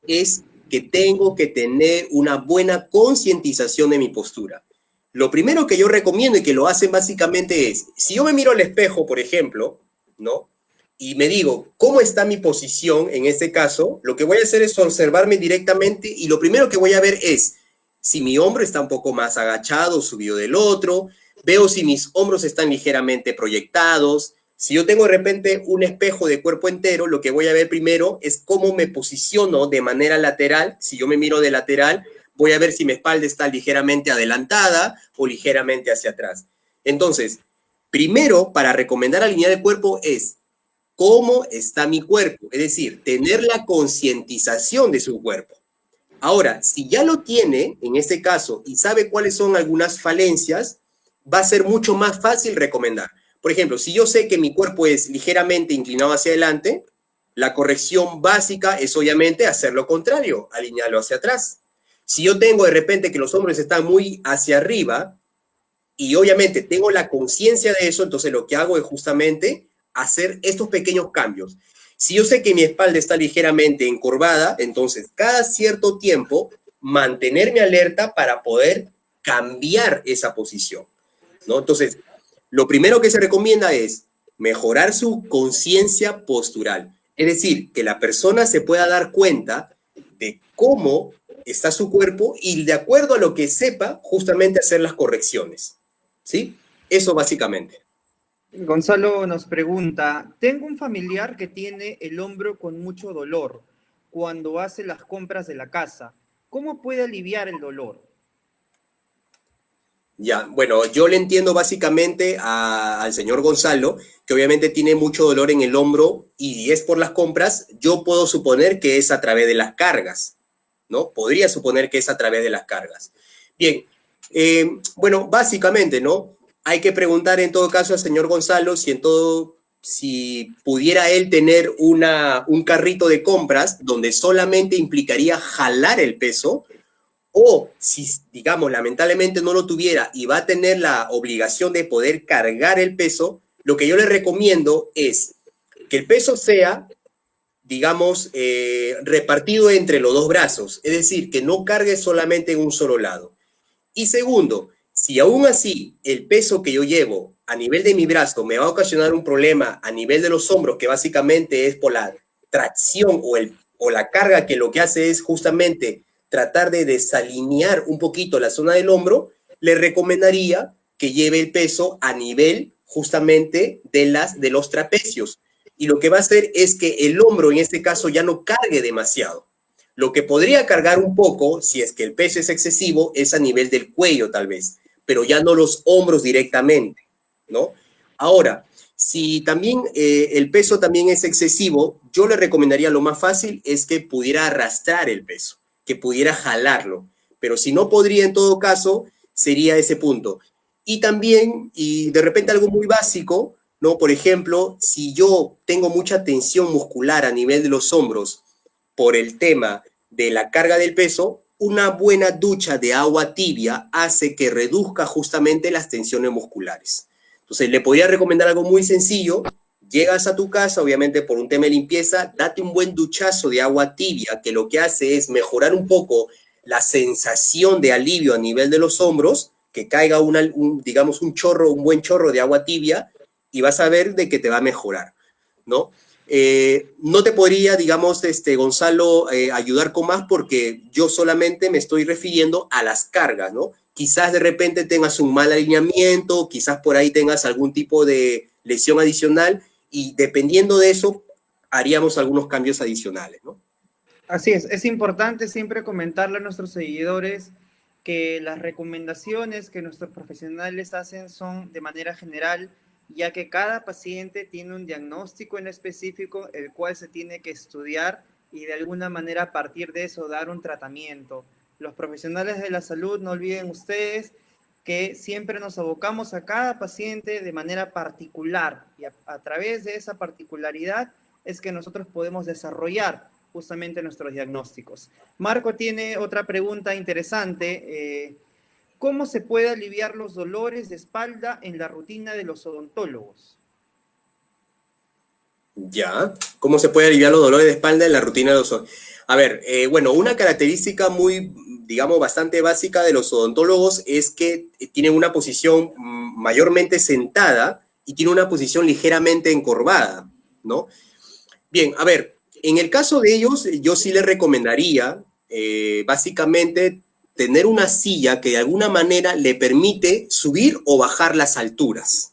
Speaker 2: es que tengo que tener una buena concientización de mi postura. Lo primero que yo recomiendo y que lo hacen básicamente es, si yo me miro al espejo, por ejemplo, ¿no? Y me digo, ¿cómo está mi posición en este caso? Lo que voy a hacer es observarme directamente y lo primero que voy a ver es si mi hombro está un poco más agachado, subido del otro, veo si mis hombros están ligeramente proyectados. Si yo tengo de repente un espejo de cuerpo entero, lo que voy a ver primero es cómo me posiciono de manera lateral. Si yo me miro de lateral, voy a ver si mi espalda está ligeramente adelantada o ligeramente hacia atrás. Entonces, primero, para recomendar alinear el cuerpo es cómo está mi cuerpo, es decir, tener la concientización de su cuerpo. Ahora, si ya lo tiene, en este caso, y sabe cuáles son algunas falencias, va a ser mucho más fácil recomendar. Por ejemplo, si yo sé que mi cuerpo es ligeramente inclinado hacia adelante, la corrección básica es obviamente hacer lo contrario, alinearlo hacia atrás. Si yo tengo de repente que los hombros están muy hacia arriba y obviamente tengo la conciencia de eso, entonces lo que hago es justamente hacer estos pequeños cambios. Si yo sé que mi espalda está ligeramente encorvada, entonces cada cierto tiempo mantenerme alerta para poder cambiar esa posición, ¿no? Entonces, lo primero que se recomienda es mejorar su conciencia postural. Es decir, que la persona se pueda dar cuenta de cómo está su cuerpo y de acuerdo a lo que sepa, justamente hacer las correcciones. ¿Sí? Eso básicamente.
Speaker 1: Gonzalo nos pregunta, tengo un familiar que tiene el hombro con mucho dolor cuando hace las compras de la casa. ¿Cómo puede aliviar el dolor?
Speaker 2: Ya, bueno, yo le entiendo básicamente al señor Gonzalo, que obviamente tiene mucho dolor en el hombro y es por las compras. Yo puedo suponer que es a través de las cargas, ¿no? Podría suponer que es a través de las cargas. Bien, bueno, básicamente, ¿no? Hay que preguntar en todo caso al señor Gonzalo si pudiera él tener un carrito de compras donde solamente implicaría jalar el peso, o si, digamos, lamentablemente no lo tuviera y va a tener la obligación de poder cargar el peso, lo que yo le recomiendo es que el peso sea, digamos, repartido entre los dos brazos, es decir, que no cargue solamente en un solo lado. Y segundo, si aún así el peso que yo llevo a nivel de mi brazo me va a ocasionar un problema a nivel de los hombros, que básicamente es por la tracción o la carga, que lo que hace es justamente tratar de desalinear un poquito la zona del hombro, le recomendaría que lleve el peso a nivel justamente de los trapecios. Y lo que va a hacer es que el hombro en este caso ya no cargue demasiado. Lo que podría cargar un poco, si es que el peso es excesivo, es a nivel del cuello tal vez, pero ya no los hombros directamente, ¿no? Ahora, si también el peso también es excesivo, yo le recomendaría lo más fácil es que pudiera arrastrar el peso, que pudiera jalarlo, pero si no podría en todo caso, sería ese punto. Y también, y de repente algo muy básico, ¿no? Por ejemplo, si yo tengo mucha tensión muscular a nivel de los hombros, por el tema de la carga del peso, una buena ducha de agua tibia hace que reduzca justamente las tensiones musculares. Entonces, le podría recomendar algo muy sencillo. Llegas a tu casa, obviamente por un tema de limpieza, date un buen duchazo de agua tibia, que lo que hace es mejorar un poco la sensación de alivio a nivel de los hombros, que caiga digamos, un buen chorro de agua tibia, y vas a ver de que te va a mejorar, ¿no? No te podría, digamos, Gonzalo, ayudar con más porque yo solamente me estoy refiriendo a las cargas, ¿no? Quizás de repente tengas un mal alineamiento, quizás por ahí tengas algún tipo de lesión adicional y dependiendo de eso haríamos algunos cambios adicionales, ¿no?
Speaker 1: Así es importante siempre comentarle a nuestros seguidores que las recomendaciones que nuestros profesionales hacen son de manera general, ya que cada paciente tiene un diagnóstico en específico, el cual se tiene que estudiar y de alguna manera a partir de eso dar un tratamiento. Los profesionales de la salud, no olviden ustedes que siempre nos abocamos a cada paciente de manera particular y a través de esa particularidad es que nosotros podemos desarrollar justamente nuestros diagnósticos. Marco tiene otra pregunta interesante. ¿Cómo se puede aliviar los dolores de espalda en la rutina de los odontólogos?
Speaker 2: Ya, ¿cómo se puede aliviar los dolores de espalda en la rutina de los odontólogos? A ver, bueno, una característica muy, digamos, bastante básica de los odontólogos es que tienen una posición mayormente sentada y tienen una posición ligeramente encorvada, ¿no? Bien, a ver, en el caso de ellos, yo sí les recomendaría, básicamente, tener una silla que de alguna manera le permite subir o bajar las alturas,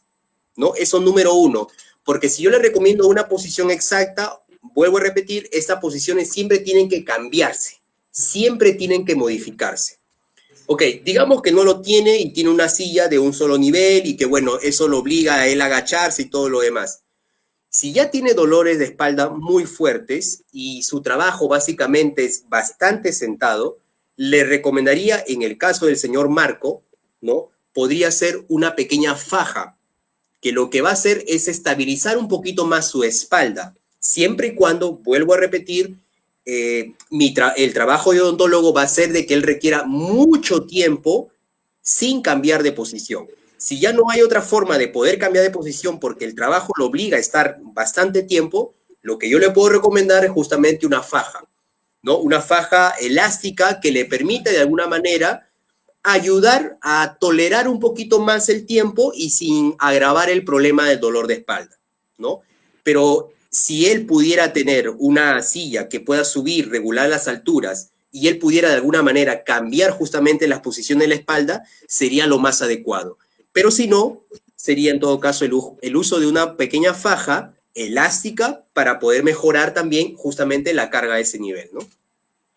Speaker 2: ¿no? Eso número uno, porque si yo le recomiendo una posición exacta, vuelvo a repetir, estas posiciones siempre tienen que cambiarse, siempre tienen que modificarse. Ok, digamos que no lo tiene y tiene una silla de un solo nivel y que bueno, eso lo obliga a él a agacharse y todo lo demás. Si ya tiene dolores de espalda muy fuertes y su trabajo básicamente es bastante sentado, le recomendaría, en el caso del señor Marco, ¿no? Podría ser una pequeña faja, que lo que va a hacer es estabilizar un poquito más su espalda, siempre y cuando, vuelvo a repetir, el trabajo de odontólogo va a ser de que él requiera mucho tiempo sin cambiar de posición. Si ya no hay otra forma de poder cambiar de posición porque el trabajo lo obliga a estar bastante tiempo, lo que yo le puedo recomendar es justamente una faja, ¿no? Una faja elástica que le permite de alguna manera ayudar a tolerar un poquito más el tiempo y sin agravar el problema del dolor de espalda, ¿no? Pero si él pudiera tener una silla que pueda subir, regular las alturas y él pudiera de alguna manera cambiar justamente las posiciones de la espalda, sería lo más adecuado. Pero si no, sería en todo caso el uso de una pequeña faja elástica para poder mejorar también justamente la carga de ese nivel, ¿no?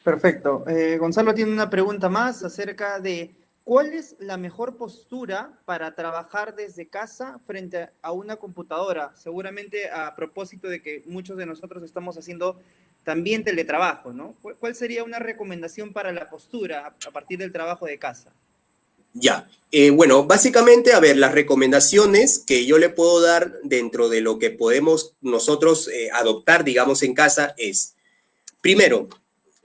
Speaker 1: Perfecto. Gonzalo tiene una pregunta más acerca de ¿cuál es la mejor postura para trabajar desde casa frente a una computadora? Seguramente a propósito de que muchos de nosotros estamos haciendo también teletrabajo, ¿no? ¿Cuál sería una recomendación para la postura a partir del trabajo de casa?
Speaker 2: Ya, bueno, básicamente, a ver, las recomendaciones que yo le puedo dar dentro de lo que podemos nosotros adoptar, digamos, en casa es, primero,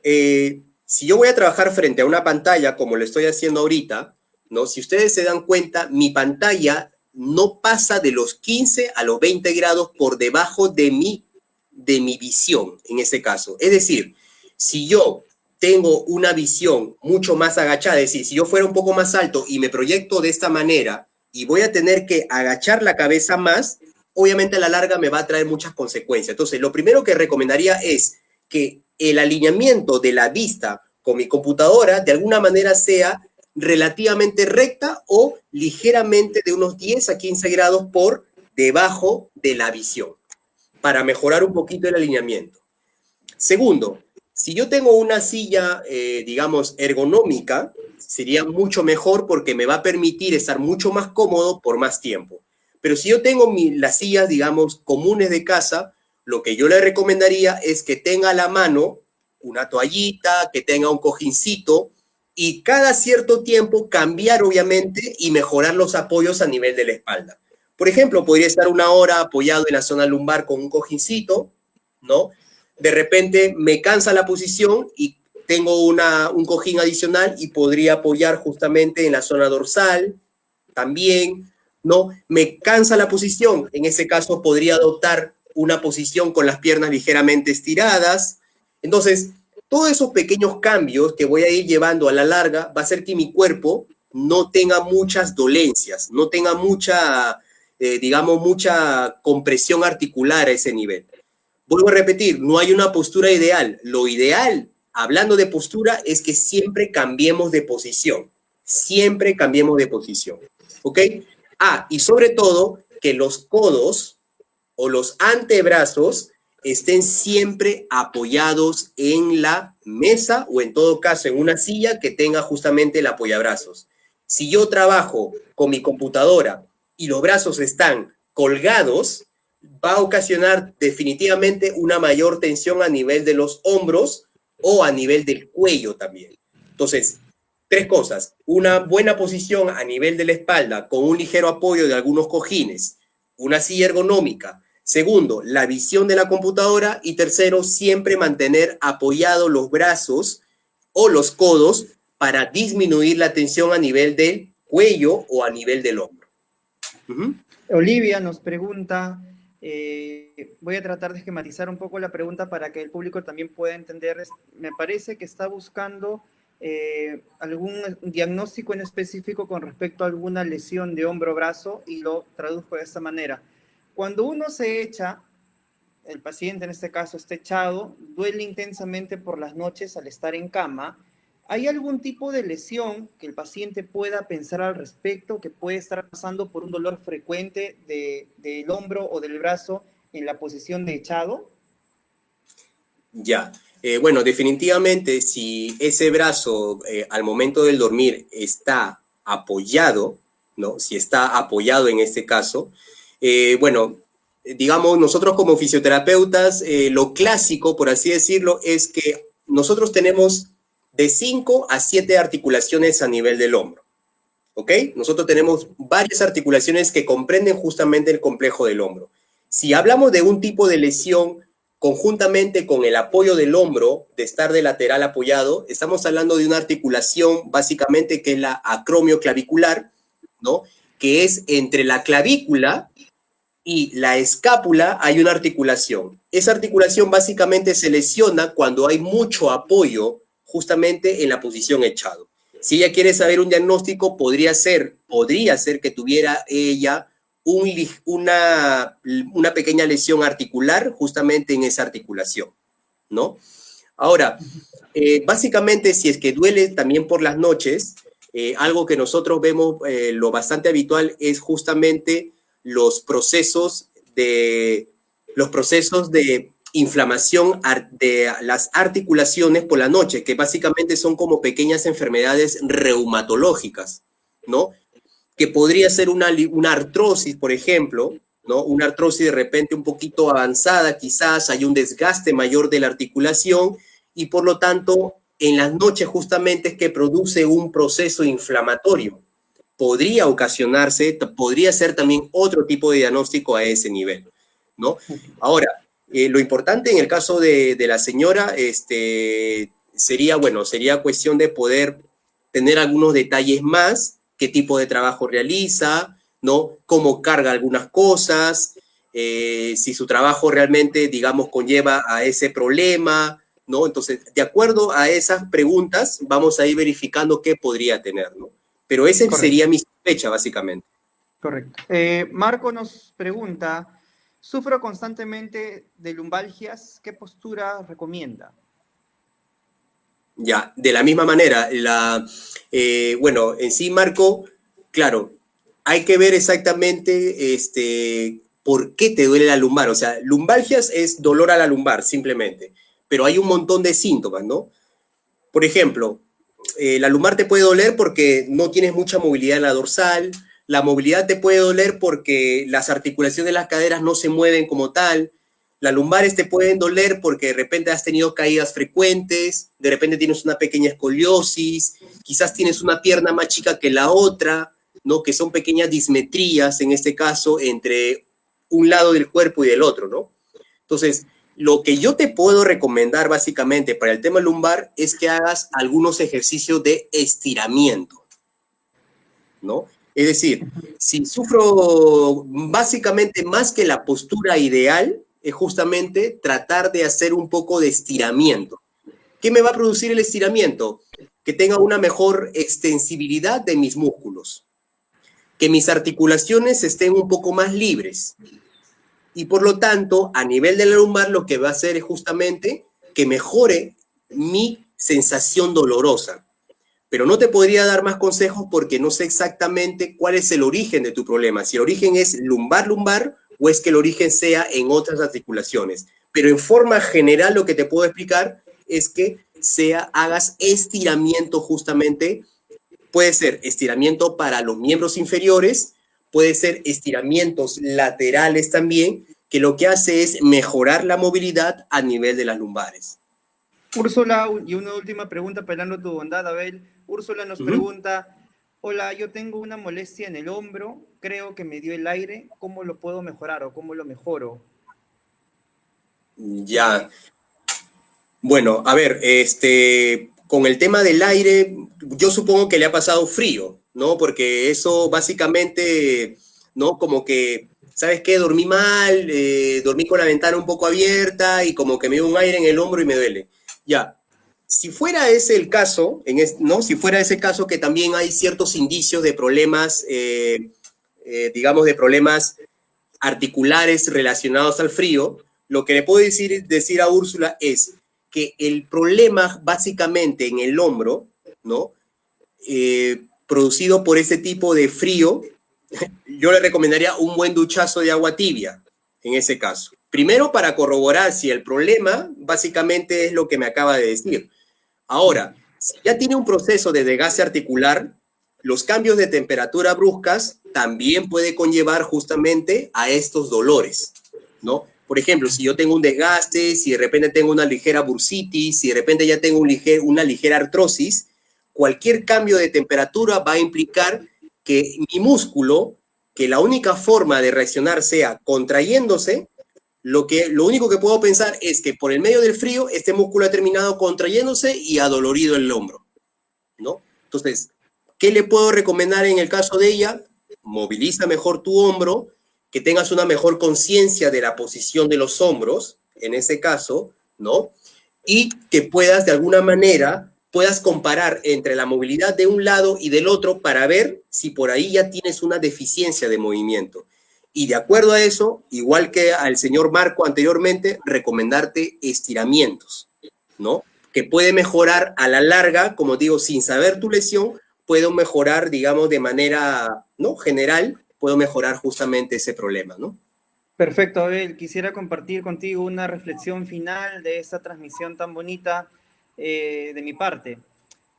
Speaker 2: si yo voy a trabajar frente a una pantalla, como lo estoy haciendo ahorita, ¿no? Si ustedes se dan cuenta, mi pantalla no pasa de los 15 a los 20 grados por debajo de mi visión, en ese caso. Es decir, si yo tengo una visión mucho más agachada, es decir, si yo fuera un poco más alto y me proyecto de esta manera y voy a tener que agachar la cabeza más, obviamente a la larga me va a traer muchas consecuencias. Entonces, lo primero que recomendaría es que el alineamiento de la vista con mi computadora de alguna manera sea relativamente recta o ligeramente de unos 10 a 15 grados por debajo de la visión para mejorar un poquito el alineamiento. Segundo, si yo tengo una silla, digamos, ergonómica, sería mucho mejor porque me va a permitir estar mucho más cómodo por más tiempo. Pero si yo tengo las sillas, digamos, comunes de casa, lo que yo le recomendaría es que tenga a la mano una toallita, que tenga un cojincito y cada cierto tiempo cambiar, obviamente, y mejorar los apoyos a nivel de la espalda. Por ejemplo, podría estar una hora apoyado en la zona lumbar con un cojincito, ¿no? De repente me cansa la posición y tengo un cojín adicional y podría apoyar justamente en la zona dorsal también, ¿no? Me cansa la posición, en ese caso podría adoptar una posición con las piernas ligeramente estiradas. Entonces, todos esos pequeños cambios que voy a ir llevando a la larga va a hacer que mi cuerpo no tenga muchas dolencias, no tenga mucha, digamos, mucha compresión articular a ese nivel. Vuelvo a repetir, no hay una postura ideal. Lo ideal, hablando de postura, es que siempre cambiemos de posición. Siempre cambiemos de posición. ¿Ok? Ah, y sobre todo, que los codos o los antebrazos estén siempre apoyados en la mesa o en todo caso en una silla que tenga justamente el apoyabrazos. Si yo trabajo con mi computadora y los brazos están colgados, va a ocasionar definitivamente una mayor tensión a nivel de los hombros o a nivel del cuello también. Entonces, tres cosas: una buena posición a nivel de la espalda con un ligero apoyo de algunos cojines, una silla ergonómica. Segundo, la visión de la computadora. Y tercero, siempre mantener apoyados los brazos o los codos para disminuir la tensión a nivel del cuello o a nivel del hombro.
Speaker 1: Olivia nos pregunta, voy a tratar de esquematizar un poco la pregunta para que el público también pueda entender. Me parece que está buscando algún diagnóstico en específico con respecto a alguna lesión de hombro-brazo y lo traduzco de esta manera. Cuando uno se echa, el paciente en este caso está echado, duele intensamente por las noches al estar en cama. ¿Hay algún tipo de lesión que el paciente pueda pensar al respecto, que puede estar pasando por un dolor frecuente del hombro o del brazo en la posición de echado?
Speaker 2: Ya, bueno, definitivamente si ese brazo al momento del dormir está apoyado, ¿no? Si está apoyado en este caso, bueno, digamos, nosotros como fisioterapeutas, lo clásico, por así decirlo, es que nosotros tenemos de 5 a 7 articulaciones a nivel del hombro, ¿ok? Nosotros tenemos varias articulaciones que comprenden justamente el complejo del hombro. Si hablamos de un tipo de lesión conjuntamente con el apoyo del hombro, de estar de lateral apoyado, estamos hablando de una articulación básicamente que es la acromioclavicular, ¿no? Que es entre la clavícula y la escápula hay una articulación. Esa articulación básicamente se lesiona cuando hay mucho apoyo justamente en la posición echado. Si ella quiere saber un diagnóstico, podría ser que tuviera ella una pequeña lesión articular justamente en esa articulación, ¿no? Ahora, básicamente, si es que duele también por las noches, algo que nosotros vemos lo bastante habitual es justamente los procesos de inflamación de las articulaciones por la noche, que básicamente son como pequeñas enfermedades reumatológicas, ¿no? Que podría ser una artrosis, por ejemplo, ¿no? Una artrosis de repente un poquito avanzada, quizás hay un desgaste mayor de la articulación y por lo tanto en las noches justamente es que produce un proceso inflamatorio. Podría ocasionarse, podría ser también otro tipo de diagnóstico a ese nivel, ¿no? Ahora, lo importante en el caso de la señora sería, bueno, sería cuestión de poder tener algunos detalles más, qué tipo de trabajo realiza, ¿no? Cómo carga algunas cosas, si su trabajo realmente, digamos, conlleva a ese problema, ¿no? Entonces, de acuerdo a esas preguntas, vamos a ir verificando qué podría tener, ¿no? Pero esa sería mi sospecha, básicamente.
Speaker 1: Correcto. Marco nos pregunta, sufro constantemente de lumbalgias, ¿qué postura recomienda?
Speaker 2: Ya, de la misma manera, bueno, en sí, Marco, claro, hay que ver exactamente por qué te duele la lumbar. O sea, lumbalgias es dolor a la lumbar, simplemente. Pero hay un montón de síntomas, ¿no? Por ejemplo, la lumbar te puede doler porque no tienes mucha movilidad en la dorsal. La movilidad te puede doler porque las articulaciones de las caderas no se mueven como tal. Las lumbares te pueden doler porque de repente has tenido caídas frecuentes, de repente tienes una pequeña escoliosis, quizás tienes una pierna más chica que la otra, ¿no? Que son pequeñas dismetrías, en este caso, entre un lado del cuerpo y del otro, ¿no? Entonces, lo que yo te puedo recomendar básicamente para el tema lumbar es que hagas algunos ejercicios de estiramiento, ¿no? Es decir, si sufro básicamente más que la postura ideal, es justamente tratar de hacer un poco de estiramiento. ¿Qué me va a producir el estiramiento? Que tenga una mejor extensibilidad de mis músculos, que mis articulaciones estén un poco más libres. Y por lo tanto, a nivel de la lumbar, lo que va a hacer es justamente que mejore mi sensación dolorosa. Pero no te podría dar más consejos porque no sé exactamente cuál es el origen de tu problema. Si el origen es lumbar o es que el origen sea en otras articulaciones. Pero en forma general lo que te puedo explicar es que hagas estiramiento justamente. Puede ser estiramiento para los miembros inferiores, puede ser estiramientos laterales también, que lo que hace es mejorar la movilidad a nivel de las lumbares.
Speaker 1: Úrsula, y una última pregunta, apelando a tu bondad, Abel. Úrsula nos pregunta, hola, yo tengo una molestia en el hombro, creo que me dio el aire, ¿cómo lo puedo mejorar o cómo lo mejoro?
Speaker 2: Ya. Bueno, a ver, con el tema del aire, yo supongo que le ha pasado frío, ¿no? Porque eso básicamente, ¿no? Como que, ¿sabes qué? Dormí mal, dormí con la ventana un poco abierta y como que me dio un aire en el hombro y me duele. Ya, si fuera ese el caso, ¿no? Si fuera ese caso que también hay ciertos indicios de problemas, digamos, de problemas articulares relacionados al frío, lo que le puedo decir a Úrsula es que el problema básicamente en el hombro, ¿no? Producido por ese tipo de frío, yo le recomendaría un buen duchazo de agua tibia en ese caso. Primero para corroborar si el problema básicamente es lo que me acaba de decir. Ahora, si ya tiene un proceso de desgaste articular, los cambios de temperatura bruscas también puede conllevar justamente a estos dolores, ¿no? Por ejemplo, si yo tengo un desgaste, si de repente tengo una ligera bursitis, si de repente ya tengo una ligera artrosis, cualquier cambio de temperatura va a implicar que mi músculo, que la única forma de reaccionar sea contrayéndose, lo único que puedo pensar es que por el medio del frío, este músculo ha terminado contrayéndose y adolorido el hombro, ¿no? Entonces, ¿qué le puedo recomendar en el caso de ella? Moviliza mejor tu hombro, que tengas una mejor conciencia de la posición de los hombros, en ese caso, ¿no? Y que puedas, de alguna manera, puedas comparar entre la movilidad de un lado y del otro para ver si por ahí ya tienes una deficiencia de movimiento. Y de acuerdo a eso, igual que al señor Marco anteriormente, recomendarte estiramientos, ¿no? Que puede mejorar a la larga, como digo, sin saber tu lesión, puedo mejorar, digamos, de manera, ¿no?, general, puedo mejorar justamente ese problema, ¿no?
Speaker 1: Perfecto, Abel. Quisiera compartir contigo una reflexión final de esta transmisión tan bonita de mi parte.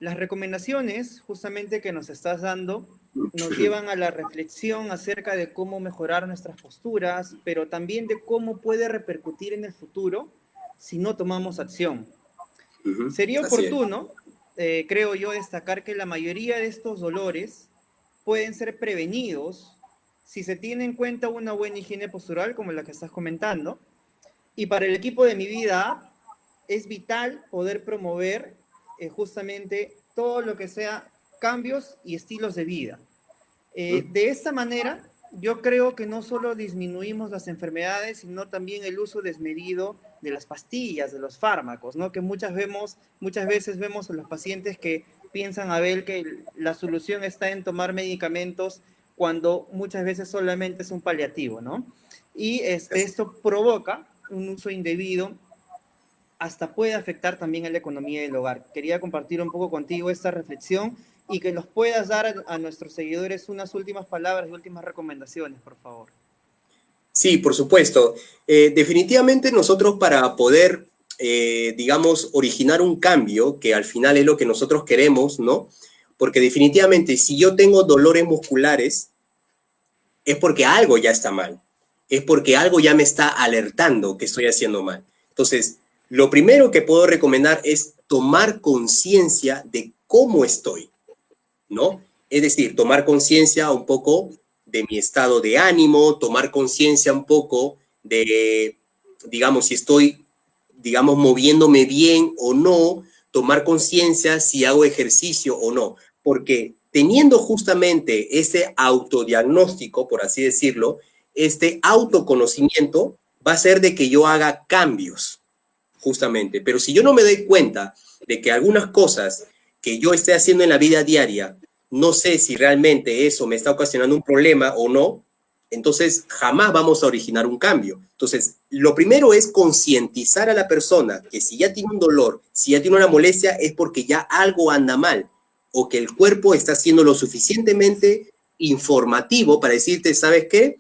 Speaker 1: Las recomendaciones justamente que nos estás dando nos llevan a la reflexión acerca de cómo mejorar nuestras posturas, pero también de cómo puede repercutir en el futuro si no tomamos acción. Sería
Speaker 2: Así es.
Speaker 1: oportuno, creo yo, destacar que la mayoría de estos dolores pueden ser prevenidos si se tiene en cuenta una buena higiene postural como la que estás comentando. Y para el equipo de Mi Vida es vital poder promover justamente todo lo que sea cambios y estilos de vida. De esta manera, yo creo que no solo disminuimos las enfermedades, sino también el uso desmedido de las pastillas, de los fármacos, ¿no? Que muchas veces vemos a los pacientes que piensan, Abel, que la solución está en tomar medicamentos cuando muchas veces solamente es un paliativo, ¿no? Y esto provoca un uso indebido, hasta puede afectar también a la economía del hogar. Quería compartir un poco contigo esta reflexión y que nos puedas dar a nuestros seguidores unas últimas palabras y últimas recomendaciones, por favor.
Speaker 2: Sí, por supuesto. Definitivamente nosotros para poder, digamos, originar un cambio, que al final es lo que nosotros queremos, ¿no? Porque definitivamente si yo tengo dolores musculares, es porque algo ya está mal. Es porque algo ya me está alertando que estoy haciendo mal. Entonces, lo primero que puedo recomendar es tomar conciencia de cómo estoy, ¿no? Es decir, tomar conciencia un poco de mi estado de ánimo, tomar conciencia un poco de, digamos, si estoy, digamos, moviéndome bien o no, tomar conciencia si hago ejercicio o no, porque teniendo justamente ese autodiagnóstico, por así decirlo, este autoconocimiento va a hacer de que yo haga cambios, justamente. Pero si yo no me doy cuenta de que algunas cosas que yo esté haciendo en la vida diaria, no sé si realmente eso me está ocasionando un problema o no, entonces jamás vamos a originar un cambio. Entonces, lo primero es concientizar a la persona que si ya tiene un dolor, si ya tiene una molestia, es porque ya algo anda mal o que el cuerpo está siendo lo suficientemente informativo para decirte, ¿sabes qué?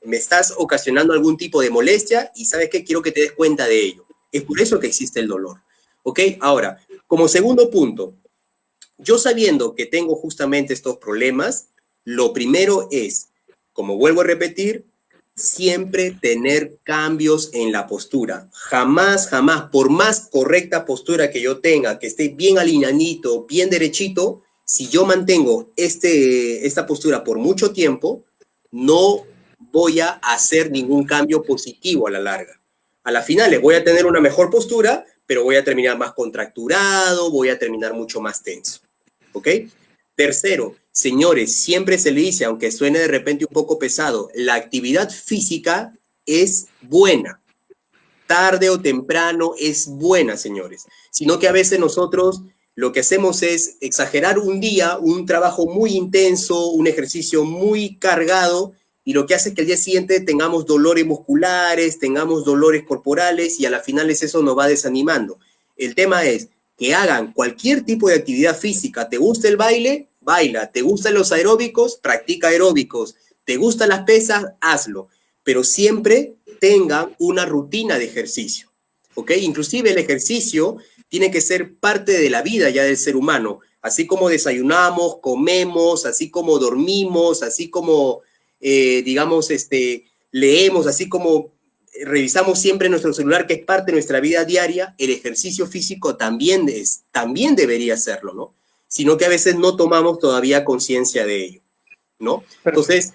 Speaker 2: Me estás ocasionando algún tipo de molestia y ¿sabes qué? Quiero que te des cuenta de ello. Es por eso que existe el dolor. ¿Ok? Ahora, como segundo punto, yo sabiendo que tengo justamente estos problemas, lo primero es, como vuelvo a repetir, siempre tener cambios en la postura. Jamás, jamás, por más correcta postura que yo tenga, que esté bien alineadito, bien derechito, si yo mantengo esta postura por mucho tiempo, no voy a hacer ningún cambio positivo a la larga. A la final voy a tener una mejor postura, pero voy a terminar más contracturado, voy a terminar mucho más tenso. ¿Ok? Tercero, señores, siempre se le dice, aunque suene de repente un poco pesado, la actividad física es buena. Tarde o temprano es buena, señores. Sino que a veces nosotros lo que hacemos es exagerar un día, un trabajo muy intenso, un ejercicio muy cargado, y lo que hace es que al día siguiente tengamos dolores musculares, tengamos dolores corporales, y a la final eso nos va desanimando. El tema es que hagan cualquier tipo de actividad física. ¿Te gusta el baile? Baila. ¿Te gustan los aeróbicos? Practica aeróbicos. ¿Te gustan las pesas? Hazlo. Pero siempre tengan una rutina de ejercicio. ¿Ok? Inclusive el ejercicio tiene que ser parte de la vida ya del ser humano. Así como desayunamos, comemos, así como dormimos, así como, digamos, leemos, así como revisamos siempre nuestro celular, que es parte de nuestra vida diaria, el ejercicio físico también debería serlo, ¿no? Sino que a veces no tomamos todavía conciencia de ello, ¿no? Entonces,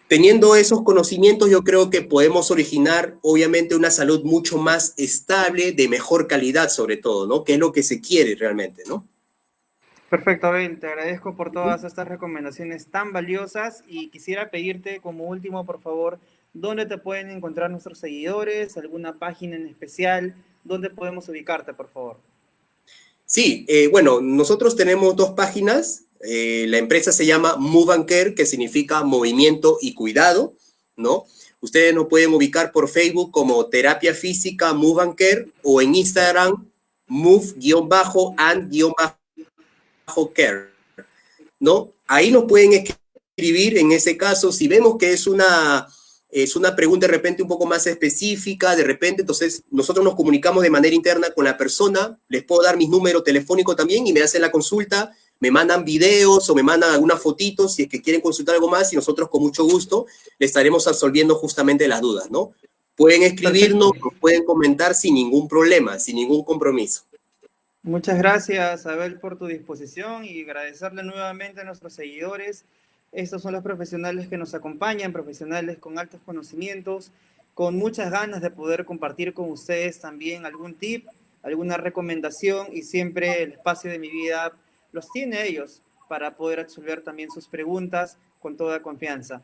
Speaker 2: teniendo esos conocimientos, yo creo que podemos originar, obviamente, una salud mucho más estable, de mejor calidad, sobre todo, ¿no? Que es lo que se quiere realmente, ¿no?
Speaker 1: Perfecto, Abel. Te agradezco por todas estas recomendaciones tan valiosas y quisiera pedirte como último, por favor, dónde te pueden encontrar nuestros seguidores, alguna página en especial, dónde podemos ubicarte, por favor.
Speaker 2: Sí, bueno, nosotros tenemos dos páginas. La empresa se llama Move and Care, que significa movimiento y cuidado, ¿no? Ustedes nos pueden ubicar por Facebook como Terapia Física Move and Care o en Instagram Move-and-care. ¿no? Ahí nos pueden escribir en ese caso, si vemos que es una pregunta de repente un poco más específica, de repente, entonces nosotros nos comunicamos de manera interna con la persona, les puedo dar mi número telefónico también y me hacen la consulta, me mandan videos o me mandan algunas fotitos si es que quieren consultar algo más y nosotros con mucho gusto le estaremos absolviendo justamente las dudas, ¿no? Pueden escribirnos,
Speaker 1: Perfecto.
Speaker 2: nos pueden comentar sin ningún problema, sin ningún compromiso.
Speaker 1: Muchas gracias, Abel, por tu disposición y agradecerle nuevamente a nuestros seguidores. Estos son los profesionales que nos acompañan, profesionales con altos conocimientos, con muchas ganas de poder compartir con ustedes también algún tip, alguna recomendación y siempre el espacio de mi vida los tiene ellos para poder resolver también sus preguntas con toda confianza.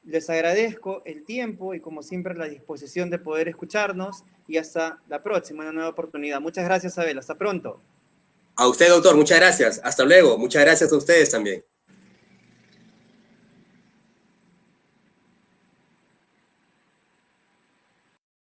Speaker 1: Les agradezco el tiempo y como siempre la disposición de poder escucharnos y hasta la próxima, una nueva oportunidad. Muchas gracias, Abel. Hasta pronto.
Speaker 2: A usted, doctor, muchas gracias. Hasta luego. Muchas gracias a ustedes también.